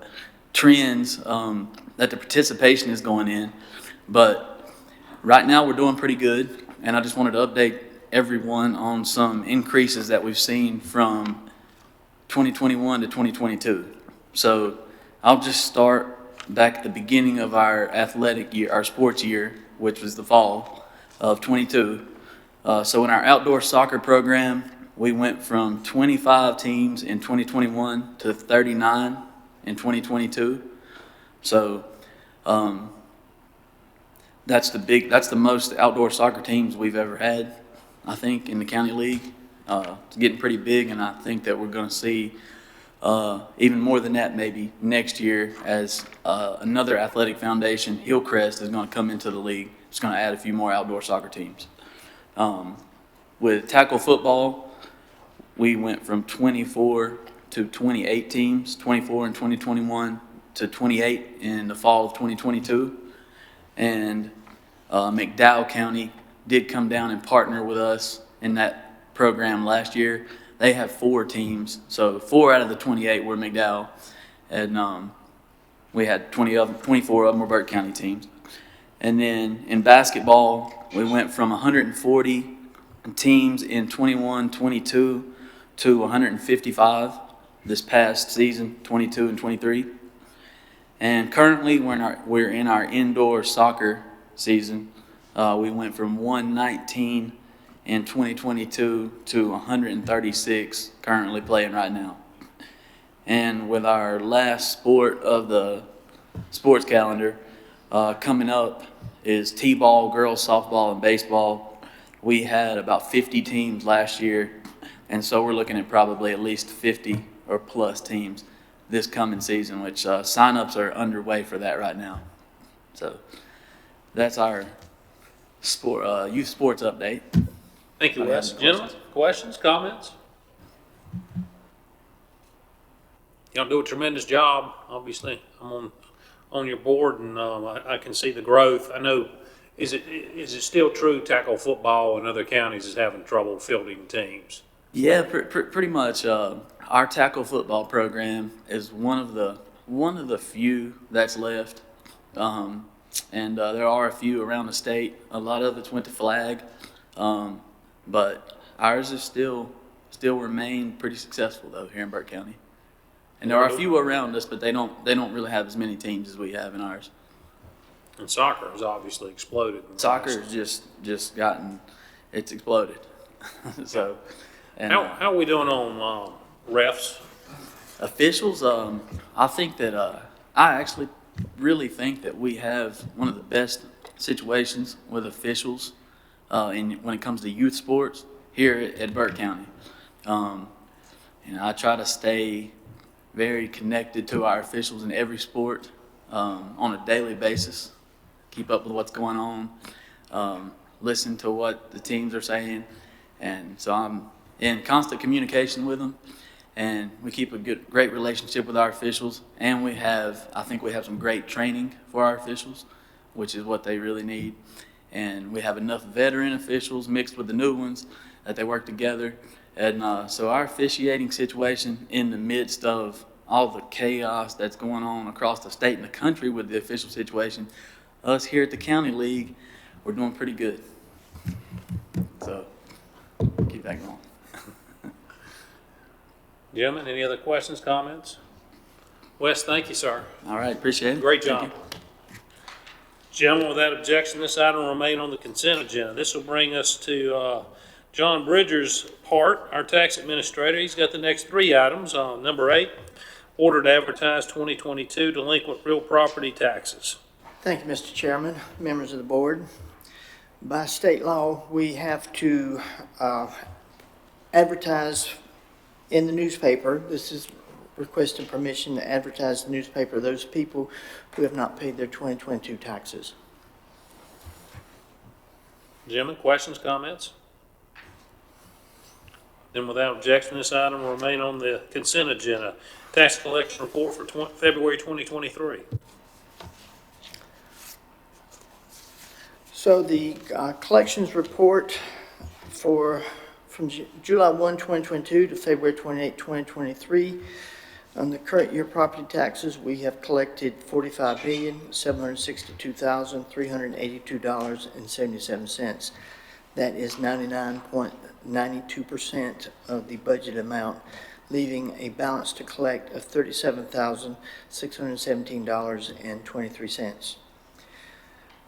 trends that the participation is going in, but right now we're doing pretty good, and I just wanted to update everyone on some increases that we've seen from 2021 to 2022. So I'll just start back at the beginning of our athletic year, our sports year, which was the fall of 22. So in our outdoor soccer program, we went from 25 teams in 2021 to 39 in 2022. So that's the most outdoor soccer teams we've ever had, I think, in the county league. It's getting pretty big, and I think that we're going to see even more than that maybe next year as another athletic foundation, Hillcrest, is going to come into the league. It's going to add a few more outdoor soccer teams. With tackle football, we went from 24 to 28 teams, 24 in 2021 to 28 in the fall of 2022. And McDowell County did come down and partner with us in that program last year. They have 4 teams, so 4 out of the 28 were McDowell, and we had 24 of them were Burke County teams. And then in basketball, we went from 140 teams in 21-22 to 155 this past season, 22 and 23. And currently, we're in our indoor soccer season. We went from 119 in 2022 to 136 currently playing right now. And with our last sport of the sports calendar coming up is T-ball, girls softball, and baseball. We had about 50 teams last year, and so we're looking at probably at least 50 or plus teams this coming season, which signups are underway for that right now. So that's our youth sports update. Thank you, I Wes. have no Gentlemen, questions, comments? Y'all do a tremendous job. Obviously, I'm on your board, and I can see the growth. I know, is it still true tackle football in other counties is having trouble fielding teams? Yeah, pretty much. Our tackle football program is one of the few that's left, and there are a few around the state. A lot of it's went to flag, but ours is still remain pretty successful though here in Burke County. And there are a few around us, but they don't really have as many teams as we have in ours. And soccer has obviously exploded. Soccer has just gotten, it's exploded. So, and How are we doing on refs? officials, I think that I actually really think that we have one of the best situations with officials when it comes to youth sports here at Burke County. I try to stay very connected to our officials in every sport on a daily basis, keep up with what's going on, listen to what the teams are saying, and so I'm in constant communication with them, and we keep a great relationship with our officials, and I think we have some great training for our officials, which is what they really need, and we have enough veteran officials mixed with the new ones that they work together. And so our officiating situation in the midst of all the chaos that's going on across the state and the country with the official situation, us here at the County League, we're doing pretty good. So keep that going. Gentlemen, any other questions, comments? Wes, thank you, sir. All right, appreciate it. Great Thank job. you. Gentlemen, without objection, this item will remain on the consent agenda. This will bring us to John Bridger's part, our tax administrator. He's got the next three items. Number 8, order to advertise 2022 delinquent real property taxes. Thank you, Mr. Chairman, members of the board. By state law, we have to advertise in the newspaper. This is requesting permission to advertise in the newspaper those people who have not paid their 2022 taxes. Gentlemen, questions, comments? Then without objection, this item will remain on the consent agenda. Tax collection report for February 2023. So the collections report from July 1, 2022 to February 28, 2023, on the current year property taxes, we have collected $45,762,382.77. That is 99.92% of the budget amount, leaving a balance to collect of $37,617.23.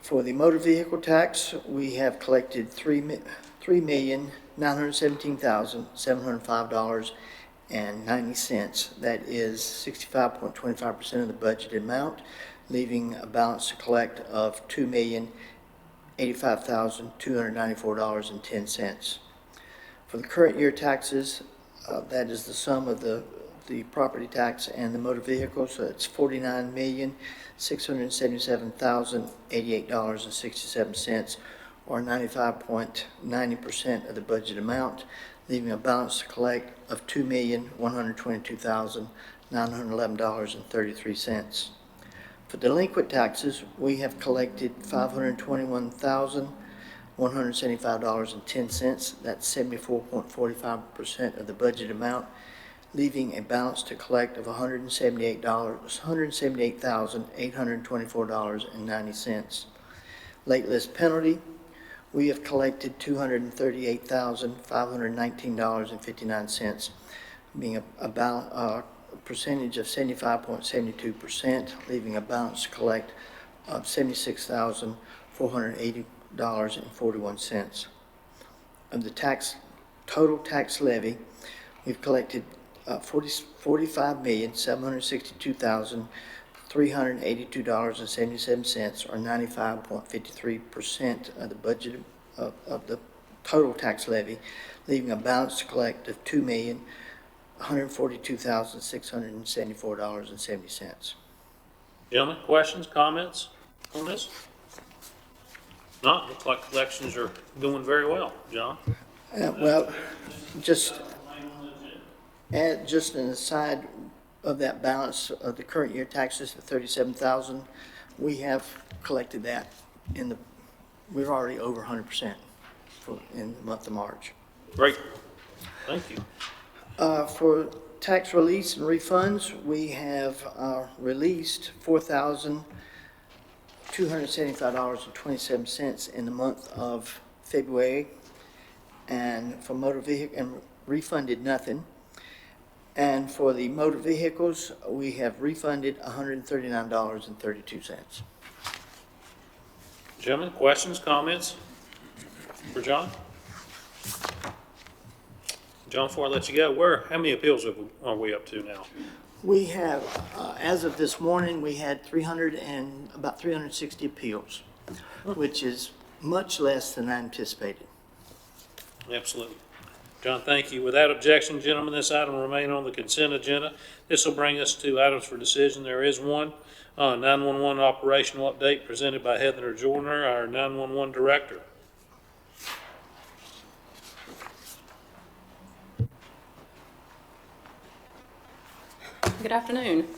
For the motor vehicle tax, we have collected $3,917,705.90. That is 65.25% of the budgeted amount, leaving a balance to collect of $2,085,294.10. For the current year taxes, that is the sum of the property tax and the motor vehicle, so it's $49,677,088.67, or 95.90% of the budget amount, leaving a balance to collect of $2,122,911.33. For delinquent taxes, we have collected $521,175.10. That's 74.45% of the budget amount, leaving a balance to collect of $178,824.90. Late list penalty, we have collected $238,519.59, being a percentage of 75.72%, leaving a balance to collect of $76,480.41. Of the total tax levy, we've collected $45,762,382.77, or 95.53% of the budget of the total tax levy, leaving a balance to collect of $142,674.70. Gentlemen, questions, comments on this? Not, looks like collections are doing very well. John? Well, just an aside of that balance of the current year taxes, the 37,000, we have collected that we're already over 100% in the month of March. Great. Thank you. For tax release and refunds, we have released $4,275.27 in the month of February, and for motor vehicle, and refunded nothing. And for the motor vehicles, we have refunded $139.32. Gentlemen, questions, comments for John? John, before I let you go, how many appeals are we up to now? We have, as of this morning, we had about 360 appeals, which is much less than I anticipated. Absolutely. John, thank you. Without objection, gentlemen, this item will remain on the consent agenda. This will bring us to items for decision. There is one, 911 operational update presented by Heather Joyner, our 911 director. Good afternoon.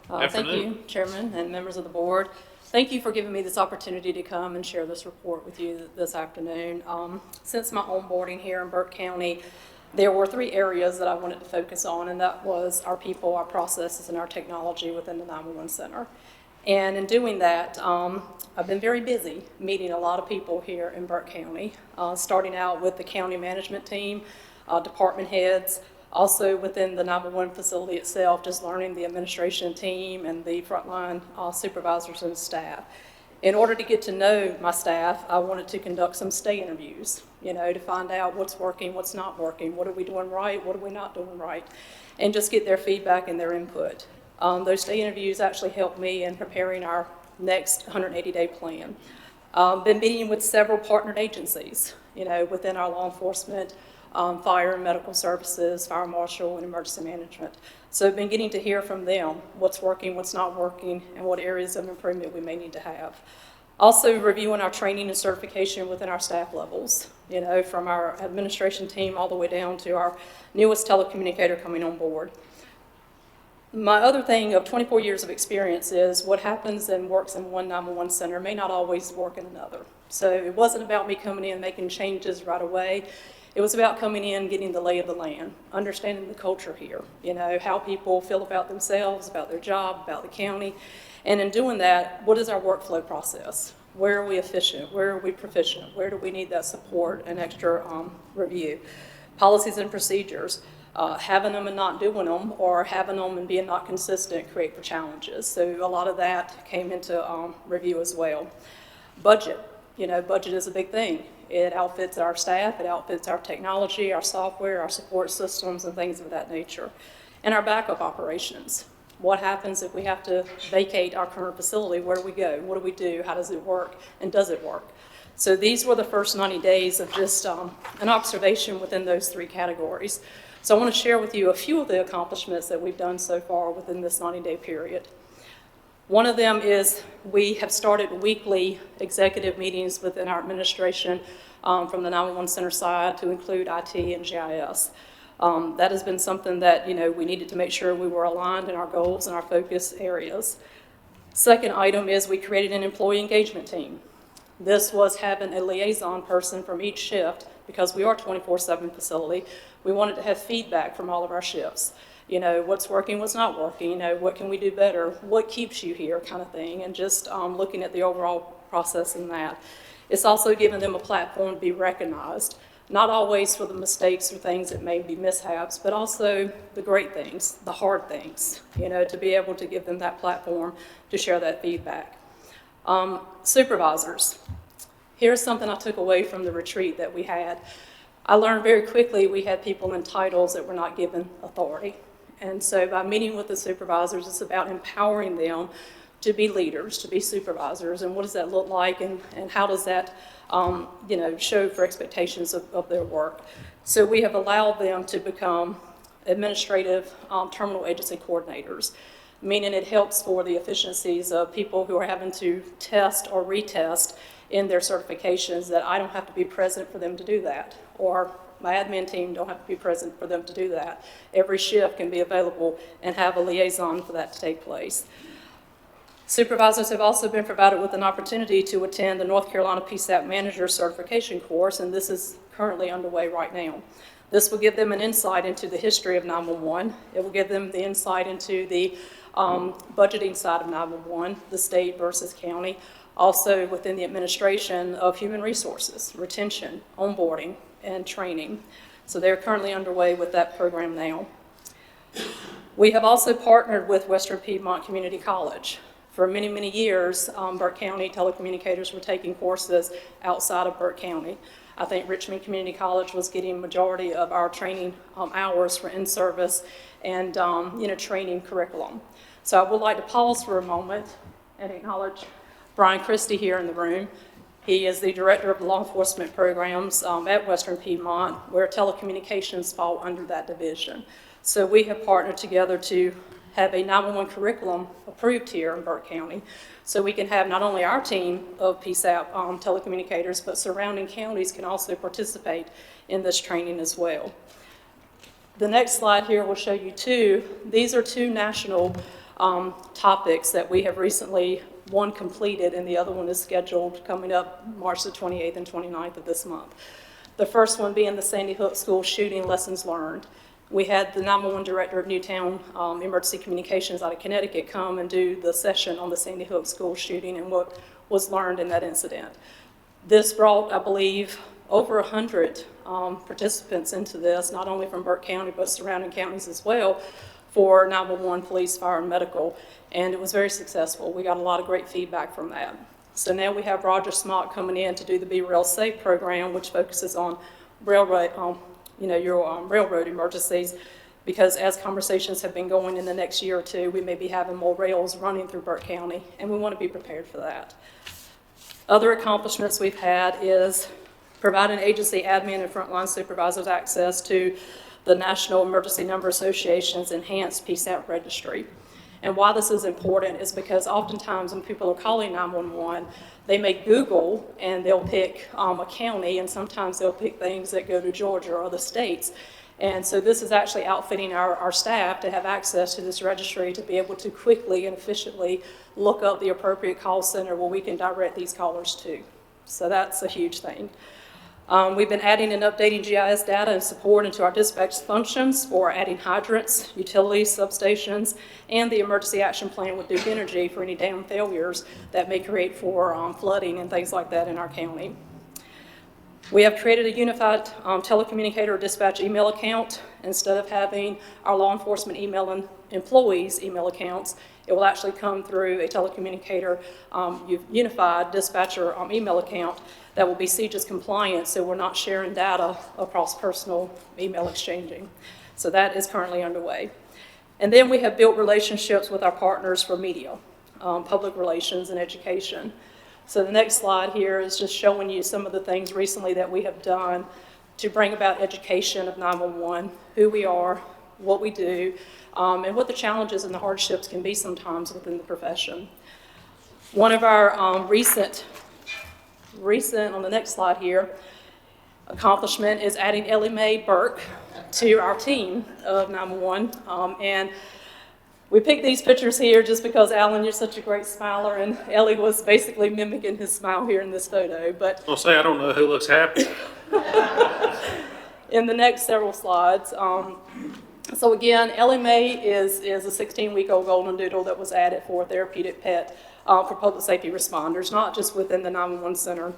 Thank you, Chairman and members of the board. Thank you for giving me this opportunity to come and share this report with you this afternoon. Since my onboarding here in Burke County, there were 3 areas that I wanted to focus on, and that was our people, our processes, and our technology within the 911 center. And in doing that, I've been very busy meeting a lot of people here in Burke County, starting out with the county management team, department heads, also within the 911 facility itself, just learning the administration team and the frontline supervisors and staff. In order to get to know my staff, I wanted to conduct some stay interviews, to find out what's working, what's not working, what are we doing right, what are we not doing right, and just get their feedback and their input. Those stay interviews actually helped me in preparing our next 180-day plan. Been meeting with several partnered agencies, within our law enforcement, fire and medical services, fire marshal, and emergency management. So I've been getting to hear from them what's working, what's not working, and what areas of improvement we may need to have. Also reviewing our training and certification within our staff levels, from our administration team all the way down to our newest telecommunicator coming on board. My other thing of 24 years of experience is what happens and works in one 911 center may not always work in another. So it wasn't about me coming in and making changes right away. It was about coming in, getting the lay of the land, understanding the culture here, how people feel about themselves, about their job, about the county. And in doing that, what is our workflow process? Where are we efficient? Where are we proficient? Where do we need that support and extra review? Policies and procedures, having them and not doing them, or having them and being not consistent create for challenges. So a lot of that came into review as well. Budget, budget is a big thing. It outfits our staff, it outfits our technology, our software, our support systems, and things of that nature. And our backup operations. What happens if we have to vacate our current facility? Where do we go? What do we do? How does it work? And does it work? So these were the first 90 days of just an observation within those 3 categories. So I want to share with you a few of the accomplishments that we've done so far within this 90-day period. One of them is we have started weekly executive meetings within our administration from the 911 center side to include IT and GIS. That has been something that, we needed to make sure we were aligned in our goals and our focus areas. Second item is we created an employee engagement team. This was having a liaison person from each shift because we are a 24/7 facility. We wanted to have feedback from all of our shifts. What's working, what's not working, what can we do better, what keeps you here kind of thing, and just looking at the overall process in that. It's also giving them a platform to be recognized, not always for the mistakes or things that may be mishaps, but also the great things, the hard things, to be able to give them that platform to share that feedback. Supervisors. Here's something I took away from the retreat that we had. I learned very quickly we had people in titles that were not given authority. And so by meeting with the supervisors, it's about empowering them to be leaders, to be supervisors, and what does that look like, and how does that show for expectations of their work. So we have allowed them to become administrative terminal agency coordinators, meaning it helps for the efficiencies of people who are having to test or retest in their certifications, that I don't have to be present for them to do that, or my admin team don't have to be present for them to do that. Every shift can be available and have a liaison for that to take place. Supervisors have also been provided with an opportunity to attend the North Carolina PSAP Manager Certification course, and this is currently underway right now. This will give them an insight into the history of 911. It will give them the insight into the budgeting side of 911, the state versus county, also within the administration of human resources, retention, onboarding, and training. So they're currently underway with that program now. We have also partnered with Western Piedmont Community College. For many, many years, Burke County telecommunicators were taking courses outside of Burke County. I think Richmond Community College was getting majority of our training hours for in-service and training curriculum. So I would like to pause for a moment and acknowledge Brian Christie here in the room. He is the director of law enforcement programs at Western Piedmont, where telecommunications fall under that division. So we have partnered together to have a 911 curriculum approved here in Burke County, so we can have not only our team of PSAP telecommunicators, but surrounding counties can also participate in this training as well. The next slide here will show you these are two national topics that we have recently, one completed and the other one is scheduled coming up March the 28th and 29th of this month. The first one being the Sandy Hook School shooting lessons learned. We had the 911 director of Newtown Emergency Communications out of Connecticut come and do the session on the Sandy Hook School shooting and what was learned in that incident. This brought, I believe, over 100 participants into this, not only from Burke County, but surrounding counties as well, for 911, police, fire, and medical, and it was very successful. We got a lot of great feedback from that. So now we have Roger Smock coming in to do the Be Rail Safe program, which focuses on railroad, railroad emergencies, because as conversations have been going in the next year or two, we may be having more rails running through Burke County, and we want to be prepared for that. Other accomplishments we've had is providing agency admin and frontline supervisors access to the National Emergency Number Association's enhanced PSAP registry. And why this is important is because oftentimes when people are calling 911, they may Google and they'll pick a county, and sometimes they'll pick things that go to Georgia or other states. And so this is actually outfitting our staff to have access to this registry to be able to quickly and efficiently look up the appropriate call center where we can direct these callers to. So that's a huge thing. We've been adding and updating GIS data and support into our dispatch functions for adding hydrants, utilities, substations, and the emergency action plan with Duke Energy for any dam failures that may create for flooding and things like that in our county. We have created a unified telecommunicator dispatch email account. Instead of having our law enforcement email and employees' email accounts, it will actually come through a telecommunicator unified dispatcher email account that will be CJIS compliant, so we're not sharing data across personal email exchanging. So that is currently underway. And then we have built relationships with our partners for media, public relations, and education. So the next slide here is just showing you some of the things recently that we have done to bring about education of 911, who we are, what we do, and what the challenges and the hardships can be sometimes within the profession. One of our recent, on the next slide here, accomplishment is adding Ellie Mae Burke to our team of 911. And we picked these pictures here just because, Alan, you're such a great smiler, and Ellie was basically mimicking his smile here in this photo. But I'll say I don't know who looks happy. in the next several slides. So again, Ellie Mae is a 16-week-old golden doodle that was added for a therapeutic pet for public safety responders, not just within the 911 center,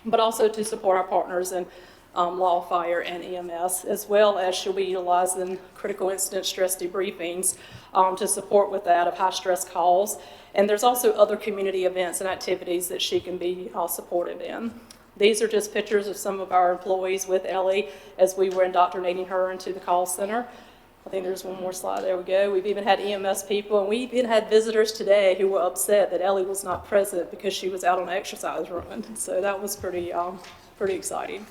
but also to support our partners in law, fire, and EMS, as well as she'll be utilized in critical incident stress debriefings to support with that of high-stress calls. And there's also other community events and activities that she can be supported in. These are just pictures of some of our employees with Ellie as we were indoctrinating her into the call center. I think there's one more slide. There we go. We've even had EMS people, and we even had visitors today who were upset that Ellie was not present because she was out on an exercise run. So that was pretty exciting.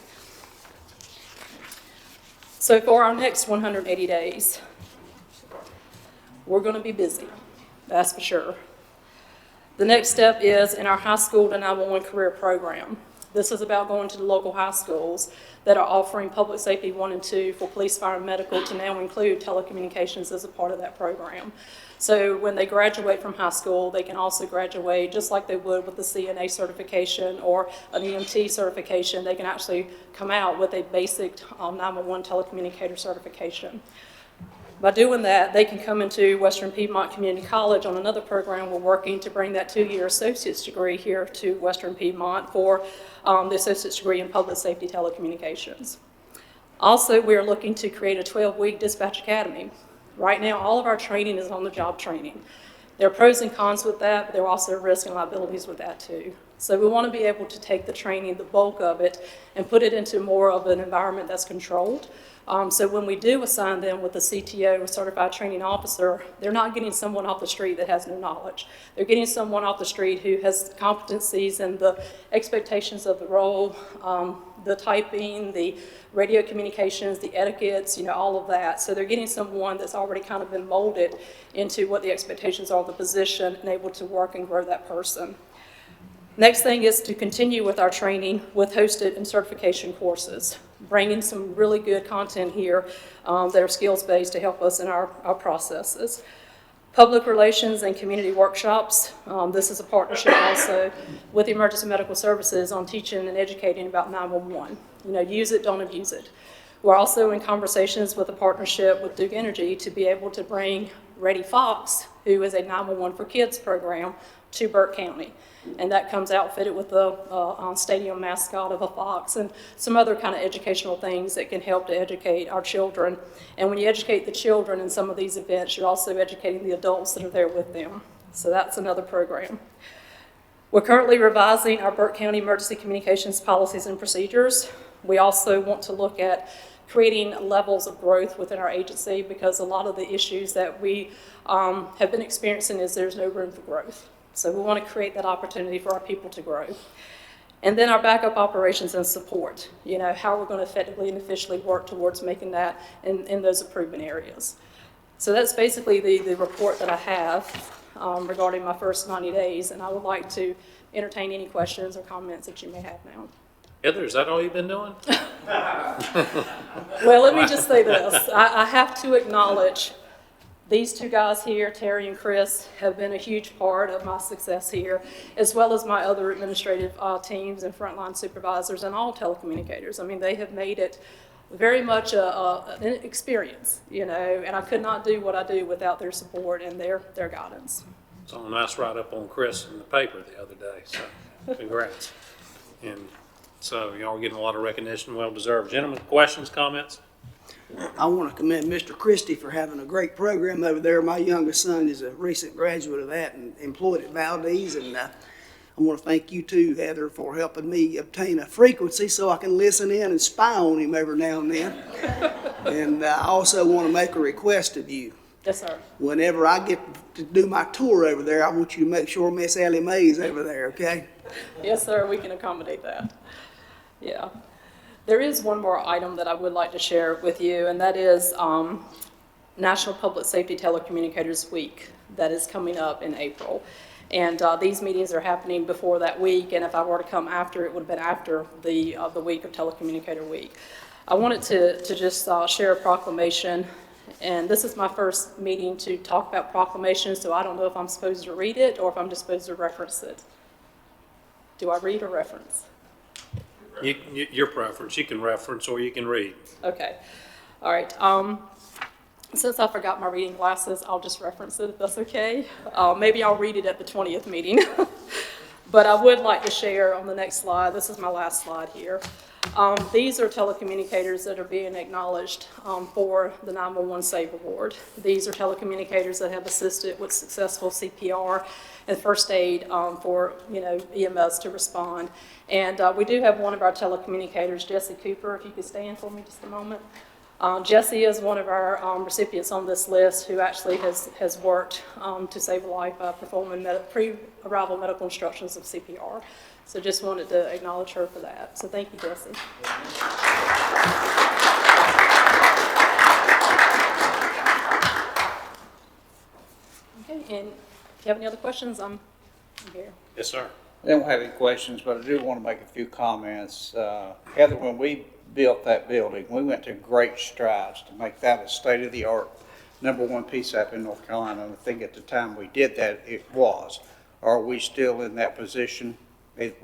So for our next 180 days, we're going to be busy, that's for sure. The next step is in our high school to 911 career program. This is about going to the local high schools that are offering public safety 1 and 2 for police, fire, and medical to now include telecommunications as a part of that program. So when they graduate from high school, they can also graduate just like they would with the CNA certification or an EMT certification. They can actually come out with a basic 911 telecommunicator certification. By doing that, they can come into Western Piedmont Community College on another program. We're working to bring that 2-year associate's degree here to Western Piedmont for the associate's degree in public safety telecommunications. Also, we are looking to create a 12-week dispatch academy. Right now, all of our training is on-the-job training. There are pros and cons with that, but there are also risks and liabilities with that too. So we want to be able to take the training, the bulk of it, and put it into more of an environment that's controlled. So when we do assign them with a CTO, a certified training officer, they're not getting someone off the street that has no knowledge. They're getting someone off the street who has competencies and the expectations of the role, the typing, the radio communications, the etiquettes, all of that. So they're getting someone that's already kind of been molded into what the expectations are of the position and able to work and grow that person. Next thing is to continue with our training with hosted and certification courses, bringing some really good content here that are skills-based to help us in our processes. Public relations and community workshops. This is a partnership also with the Emergency Medical Services on teaching and educating about 911. Use it, don't abuse it. We're also in conversations with a partnership with Duke Energy to be able to bring Ready Fox, who is a 911 for Kids program, to Burke County. And that comes outfitted with the stadium mascot of a fox and some other kind of educational things that can help to educate our children. And when you educate the children in some of these events, you're also educating the adults that are there with them. So that's another program. We're currently revising our Burke County emergency communications policies and procedures. We also want to look at creating levels of growth within our agency because a lot of the issues that we have been experiencing is there's no room for growth. So we want to create that opportunity for our people to grow. And then our backup operations and support, how we're going to effectively and efficiently work towards making that in those improvement areas. So that's basically the report that I have regarding my first 90 days, and I would like to entertain any questions or comments that you may have now. Heather, is that all you've been doing? Well, let me just say this. I have to acknowledge these two guys here, Terry and Chris, have been a huge part of my success here, as well as my other administrative teams and frontline supervisors and all telecommunicators. I mean, they have made it very much an experience, and I could not do what I do without their support and their guidance. Saw a nice write-up on Chris in the paper the other day, so congrats. And so y'all are getting a lot of recognition, well-deserved. Gentlemen, questions, comments? I want to commend Mr. Christie for having a great program over there. My youngest son is a recent graduate of that and employed at Valdez. And I want to thank you too, Heather, for helping me obtain a frequency so I can listen in and spy on him every now and then. And I also want to make a request of you. Yes, sir. Whenever I get to do my tour over there, I want you to make sure Miss Ellie Mae is over there, okay? Yes, sir, we can accommodate that. Yeah. There is one more item that I would like to share with you, and that is National Public Safety Telecommunicators Week that is coming up in April. And these meetings are happening before that week, and if I were to come after, it would have been after the week of Telecommunicator Week. I wanted to just share a proclamation, and this is my first meeting to talk about proclamations, so I don't know if I'm supposed to read it or if I'm just supposed to reference it. Do I read or reference? Your preference. You can reference or you can read. Okay. All right. Since I forgot my reading glasses, I'll just reference it if that's okay. Maybe I'll read it at the 20th meeting. But I would like to share on the next slide. This is my last slide here. These are telecommunicators that are being acknowledged for the 911 SAVE Award. These are telecommunicators that have assisted with successful CPR and first aid for EMS to respond. And we do have one of our telecommunicators, Jesse Cooper, if you could stand for me just a moment. Jesse is one of our recipients on this list who actually has worked to save a life by performing pre-arrival medical instructions of CPR. So just wanted to acknowledge her for that. So thank you, Jesse. Okay, and if you have any other questions, I'm here. Yes, sir. I don't have any questions, but I do want to make a few comments. Heather, when we built that building, we went to great strides to make that a state-of-the-art #1 PSAP in North Carolina. And I think at the time we did that, it was. Are we still in that position?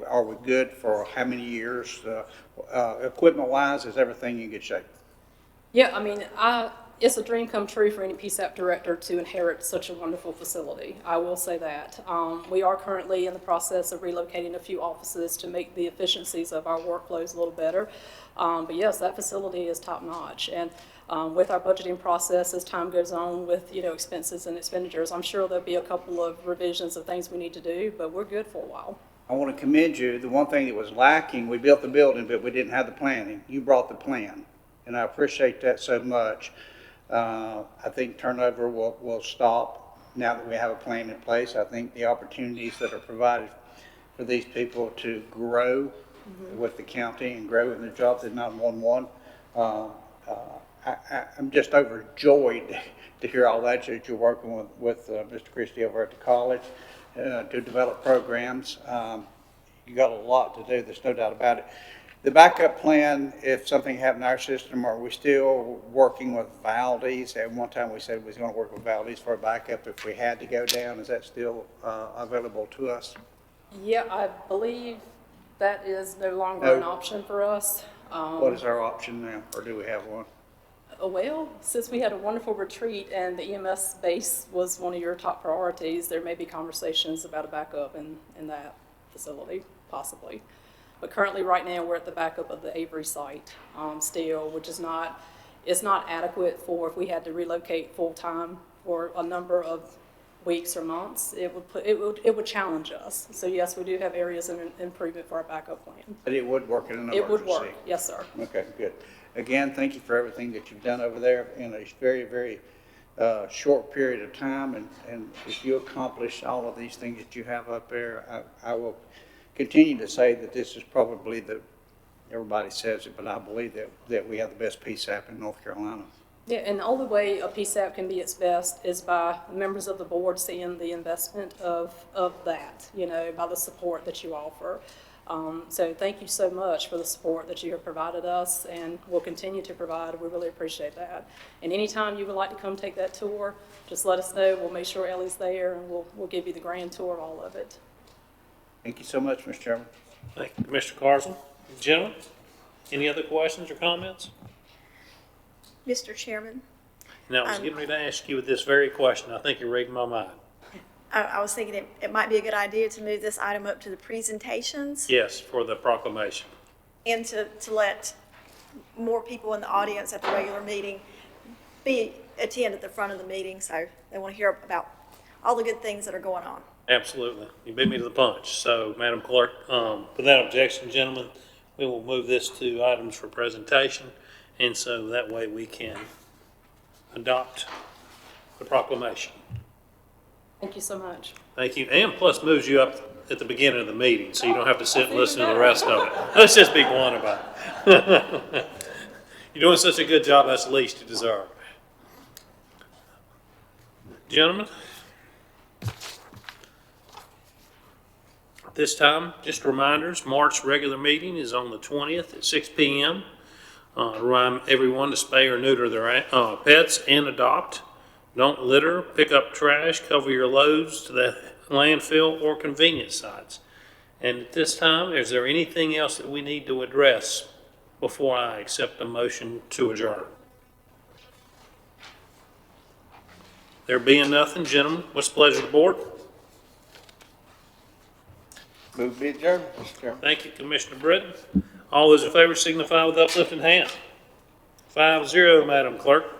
Are we good for how many years? Equipment-wise, is everything in good shape? Yeah, I mean, it's a dream come true for any PSAP director to inherit such a wonderful facility. I will say that. We are currently in the process of relocating a few offices to make the efficiencies of our workflows a little better. But yes, that facility is top notch. And with our budgeting process, as time goes on with, expenses and expenditures, I'm sure there'll be a couple of revisions of things we need to do, but we're good for a while. I want to commend you. The one thing that was lacking, we built the building, but we didn't have the planning. You brought the plan, and I appreciate that so much. I think turnover will stop now that we have a plan in place. I think the opportunities that are provided for these people to grow with the county and grow in their jobs at 911, I'm just overjoyed to hear all that you're working with Mr. Christie over at the college to develop programs. You got a lot to do, there's no doubt about it. The backup plan, if something happened in our system, are we still working with Valdez? At one time we said we was going to work with Valdez for a backup if we had to go down. Is that still available to us? Yeah, I believe that is no longer an option for us. What is our option now, or do we have one? Well, since we had a wonderful retreat and the EMS base was one of your top priorities, there may be conversations about a backup in that facility, possibly. But currently, right now, we're at the backup of the Avery site still, which is not adequate for if we had to relocate full-time for a number of weeks or months. It would challenge us. So yes, we do have areas of improvement for our backup plan. But it would work in an emergency? It would work, yes, sir. Okay, good. Again, thank you for everything that you've done over there in a very, very short period of time. And if you accomplish all of these things that you have up there, I will continue to say that this is probably everybody says it, but I believe that we have the best PSAP in North Carolina. Yeah, and the only way a PSAP can be its best is by members of the board seeing the investment of that, by the support that you offer. So thank you so much for the support that you have provided us and will continue to provide. We really appreciate that. And anytime you would like to come take that tour, just let us know. We'll make sure Ellie's there and we'll give you the grand tour of all of it. Thank you so much, Mr. Chairman. Thank you, Commissioner Carson. Gentlemen, any other questions or comments? Mr. Chairman, Now, I was getting ready to ask you this very question. I think you're reading my mind. I was thinking it might be a good idea to move this item up to the presentations Yes, for the proclamation. and to let more people in the audience at the regular meeting attend at the front of the meeting, so they want to hear about all the good things that are going on. Absolutely. You beat me to the punch. So, Madam Clerk, without objection, gentlemen, we will move this to items for presentation, and so that way we can adopt the proclamation. Thank you so much. Thank you. And plus moves you up at the beginning of the meeting, so you don't have to sit and listen to the rest of it. Let's just be blunt about it. You're doing such a good job, that's the least you deserve. Gentlemen, this time, just reminders, March regular meeting is on the 20th at 6 p.m. Remind everyone to spay or neuter their pets and adopt. Don't litter, pick up trash, cover your loads to the landfill or convenience sites. And at this time, is there anything else that we need to address before I accept a motion to adjourn? There being nothing, gentlemen, what's the pleasure of the board? Move to be adjourned, Mr. Chairman. Thank you, Commissioner Britton. All those in favor signify with uplifted hand. 5-0, Madam Clerk.